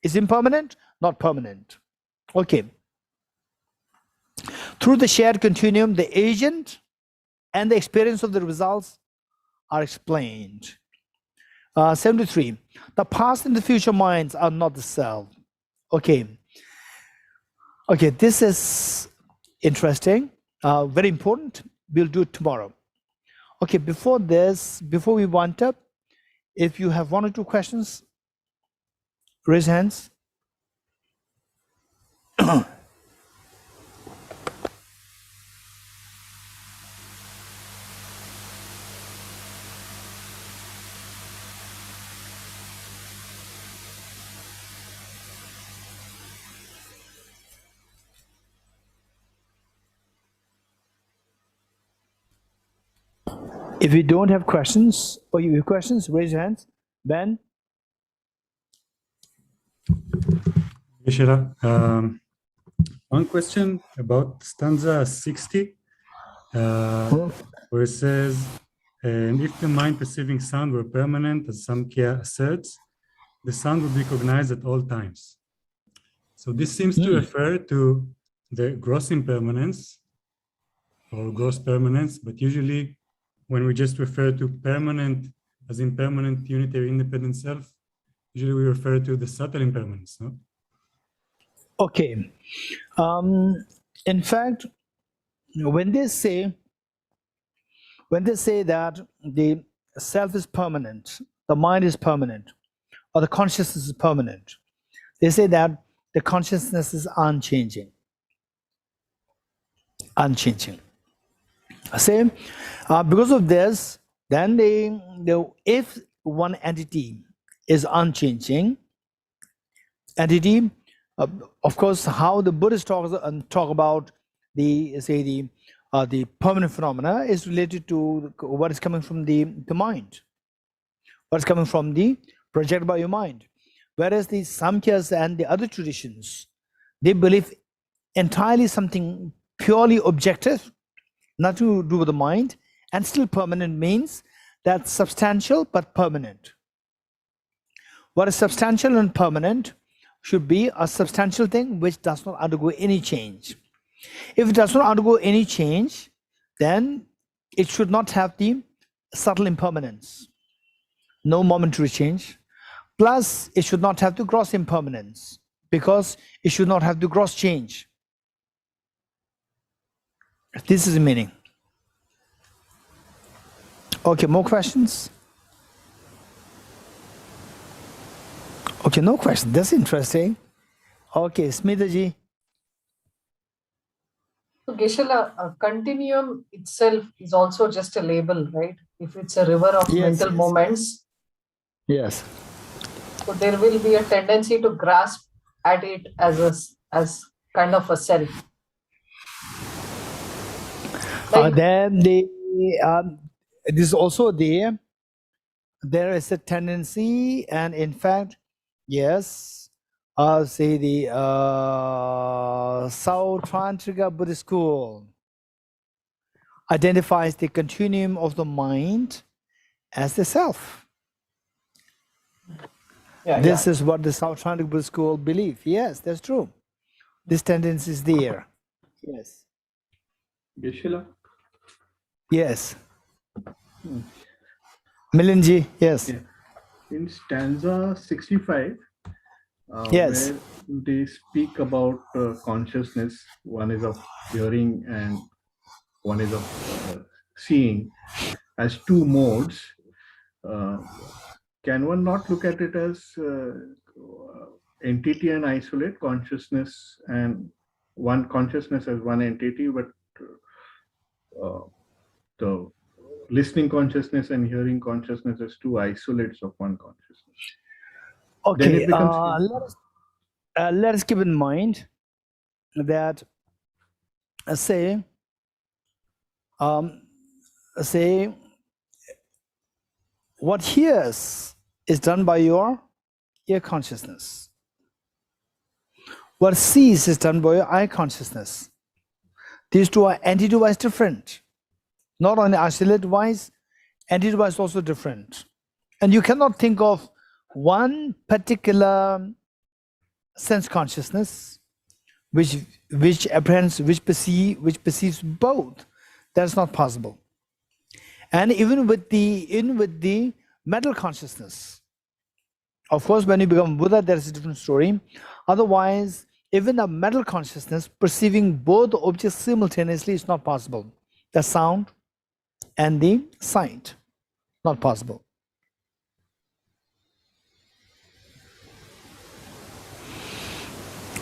Is impermanent? Not permanent. Okay. Through the shared continuum, the agent and the experience of the results are explained. 73. The past and the future minds are not the self. Okay. Okay, this is interesting, very important. We'll do it tomorrow. Okay, before we wind up, if you have one or two questions, raise hands. If you don't have questions, or you have questions, raise your hands. Ben? Geshe, one question about stanza 60, where it says, and if the mind perceiving sound were permanent, as Samkhya asserts, the sound would be recognized at all times. So this seems to refer to the gross impermanence or gross permanence, but usually when we just refer to permanent as impermanent, unitary, independent self, usually we refer to the subtle impermanence, no? Okay. In fact, when they say that the self is permanent, the mind is permanent, or the consciousness is permanent, they say that the consciousness is unchanging. Unchanging. Say, because of this, then if one entity is unchanging entity, of course, how the Buddhists talk about the permanent phenomena is related to what is coming from the mind, what's coming from the projected by your mind. Whereas the Samkhyas and the other traditions, they believe entirely something purely objective, nothing to do with the mind, and still permanent means that's substantial but permanent. What is substantial and permanent should be a substantial thing which does not undergo any change. If it does not undergo any change, then it should not have the subtle impermanence, no momentary change. Plus, it should not have the gross impermanence, because it should not have the gross change. This is the meaning. Okay, more questions? Okay, no question. That's interesting. Okay, Smitaji. So Geshe, a continuum itself is also just a label, right? If it's a river of mental moments, yes. So there will be a tendency to grasp at it as kind of a self. Then this is also there is a tendency, and in fact, yes, say the South Tantrika Buddhist school identifies the continuum of the mind as the self. This is what the South Tantrika Buddhist school believe. Yes, that's true. This tendency is there. Yes. Geshe? Yes. Milinji, yes. Yeah. In stanza 65, yes, where they speak about consciousness, one is of hearing and one is of seeing, as two modes, can one not look at it as entity and isolate consciousness, and one consciousness as one entity, but the listening consciousness and hearing consciousness as two isolates of one consciousness? Okay, then it becomes let us keep in mind that say what hears is done by your ear consciousness. What sees is done by your eye consciousness. These two are entity-wise different. Not only isolate-wise, entity-wise also different. And you cannot think of one particular sense consciousness which apprehends, which perceives both. That's not possible. And even with the mental consciousness, of course, when you become Buddha, there is a different story. Otherwise, even a mental consciousness perceiving both objects simultaneously is not possible. The sound and the sight, not possible.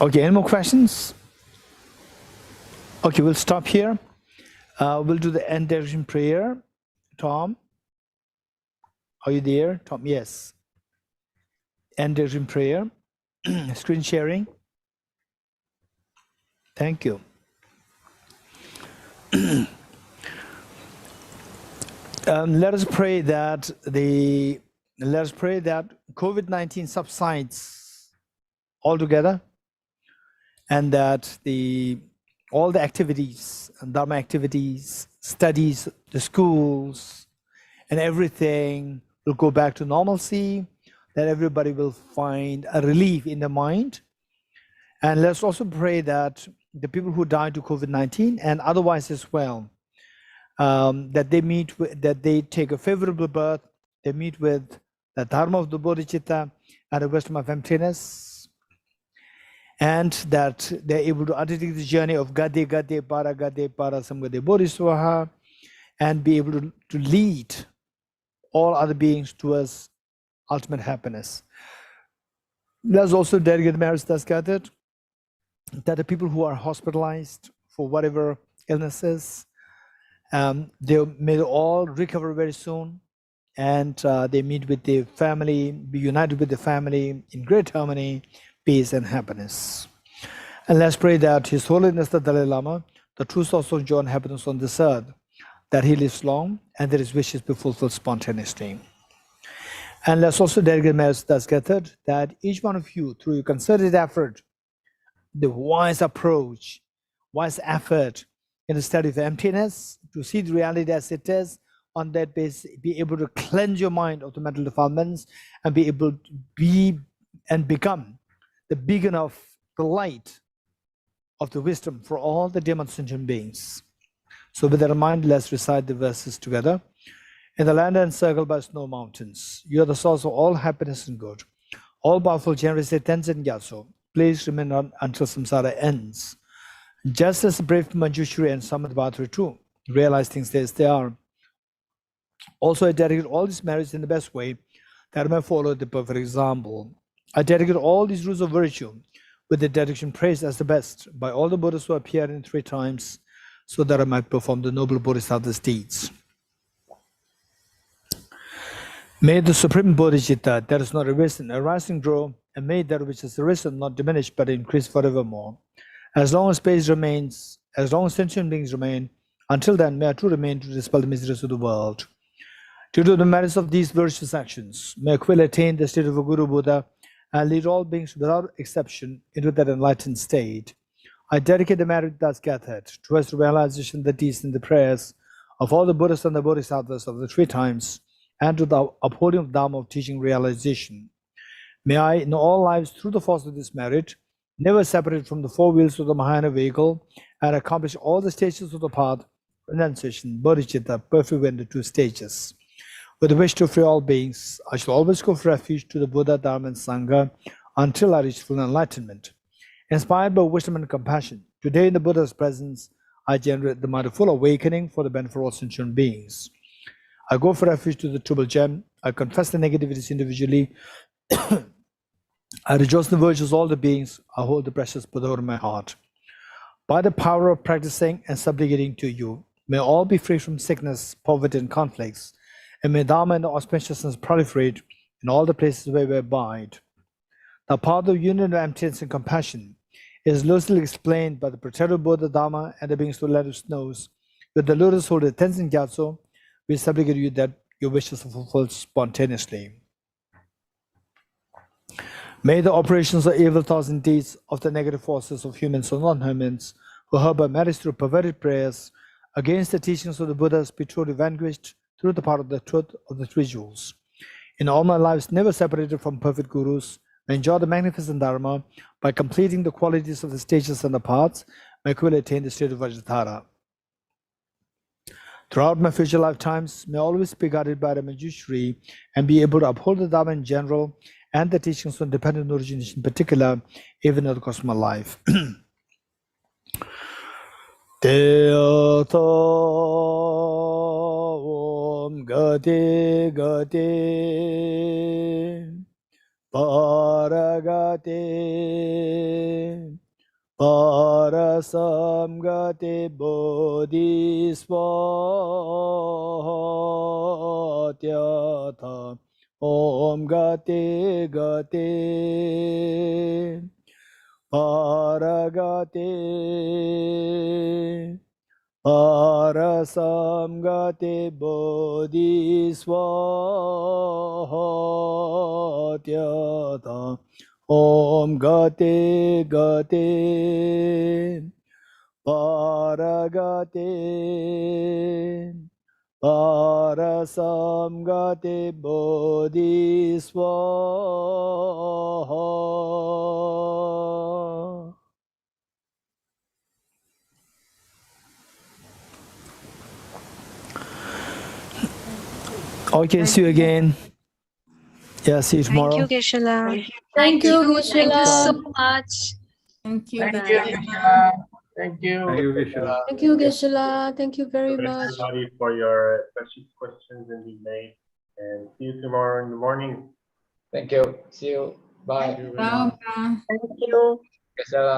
Okay, any more questions? Okay, we'll stop here. We'll do the end direction prayer. Tom, are you there? Tom, yes. End direction prayer. Screen sharing. Thank you. Let us pray that COVID-19 subsides altogether, and that all the activities and Dharma activities, studies, the schools, and everything will go back to normalcy, that everybody will find a relief in the mind. And let's also pray that the people who died to COVID-19 and otherwise as well, that they take a favorable birth, they meet with the Dharma of the Bodhisattva and the wisdom of emptiness, and that they're able to undertake the journey of Gade Para Samgade Bodhiswaha, and be able to lead all other beings towards ultimate happiness. There's also dedicate merits that's gathered, that the people who are hospitalized for whatever illnesses, they may all recover very soon, and they meet with the family, be united with the family in great harmony, peace, and happiness. And let's pray that His Holiness the Dalai Lama, the true source of joy and happiness on this earth, that he lives long and that his wishes be fulfilled spontaneously. And let's also dedicate merits that's gathered, that each one of you, through your concerted effort, the wise approach, wise effort in the study of emptiness, to see the reality as it is, on that basis, be able to cleanse your mind of the mental defilements and be able to be and become the beacon of the light of the wisdom for all the demon sentient beings. So with that in mind, let's recite the verses together. In the land encircled by snow mountains, you are the source of all happiness and good. All powerful, generous Tenzin Gyatso, please remain on until samsara ends. Just as the brave Manjushri and Samadhi too realize things as they are. Also, I dedicate all these merits in the best way, that I may follow the perfect example. I dedicate all these rules of virtue with the dedication praised as the best by all the Buddhas who appear in 3 times, so that I might perform the noble Bodhisattva's deeds. May the Supreme Bodhicitta that is not arisen arise and grow, and may that which is arisen not diminish but increase forevermore. As long as space remains, as long as sentient beings remain, until then may I too remain to dispel the miseries of the world. Due to the merits of these virtuous actions, may I quickly attain the state of a Guru Buddha and lead all beings without exception into that enlightened state. I dedicate the merit that's gathered towards the realization, the deeds, and the prayers of all the Buddhas and the Bodhisattvas of the 3 times, and to the upholding of Dharma of teaching realization. May I, in all lives, through the force of this merit, never separate from the 4 wheels of the Mahayana vehicle, and accomplish all the stages of the path, renunciation, bodhicitta, perfect in the 2 stages. With the wish to free all beings, I shall always go for refuge to the Buddha, Dharma, and Sangha until I reach full enlightenment. Inspired by wisdom and compassion, today in the Buddha's presence, I generate the mindful awakening for the benefit of all sentient beings. I go for refuge to the Triple Gem. I confess the negativities individually. I rejoice in the virtues of all the beings. I hold the precious Buddha in my heart. By the power of practicing and subjugating to you, may all be free from sickness, poverty, and conflicts, and may Dharma and auspiciousness proliferate in all the places where we abide. The path of union of emptiness and compassion is loosely explained by the protective Buddha Dharma and the beings who let us knows. With the lotus holder Tenzin Gyatso, we supplicate you that your wishes are fulfilled spontaneously. May the operations of evil thoughts and deeds of the negative forces of humans or non-humans who harbor malice through perverted prayers against the teachings of the Buddhas be totally vanquished through the power of the truth of the 3 jewels. In all my lives, never separated from perfect gurus, I enjoy the magnificent Dharma by completing the qualities of the stages and the paths, I will attain the state of Vajradhara. Throughout my future lifetimes, may I always be guided by the Manjushri and be able to uphold the Dharma in general and the teachings on dependent origination in particular, even in the course of my life. Teoto Om Gate Gate Paragate Parasamgate Bodhiswatyatha Om Gate Gate Paragate Parasamgate bodhisvatyata Om gate gate paragate parasamgate bodhisvaha. Okay, see you again. Yeah, see you tomorrow. Thank you, Geshe-la. Thank you. Thank you so Welcome. much. Thank you. Thank Bye. you. Thank you, Geshe-la. Thank you, Geshe-la. Thank you very Thanks much. everybody for your precious questions and debate. And see you tomorrow in the morning. Thank you. See you. Bye. Bye. Thank you. Geshe-la.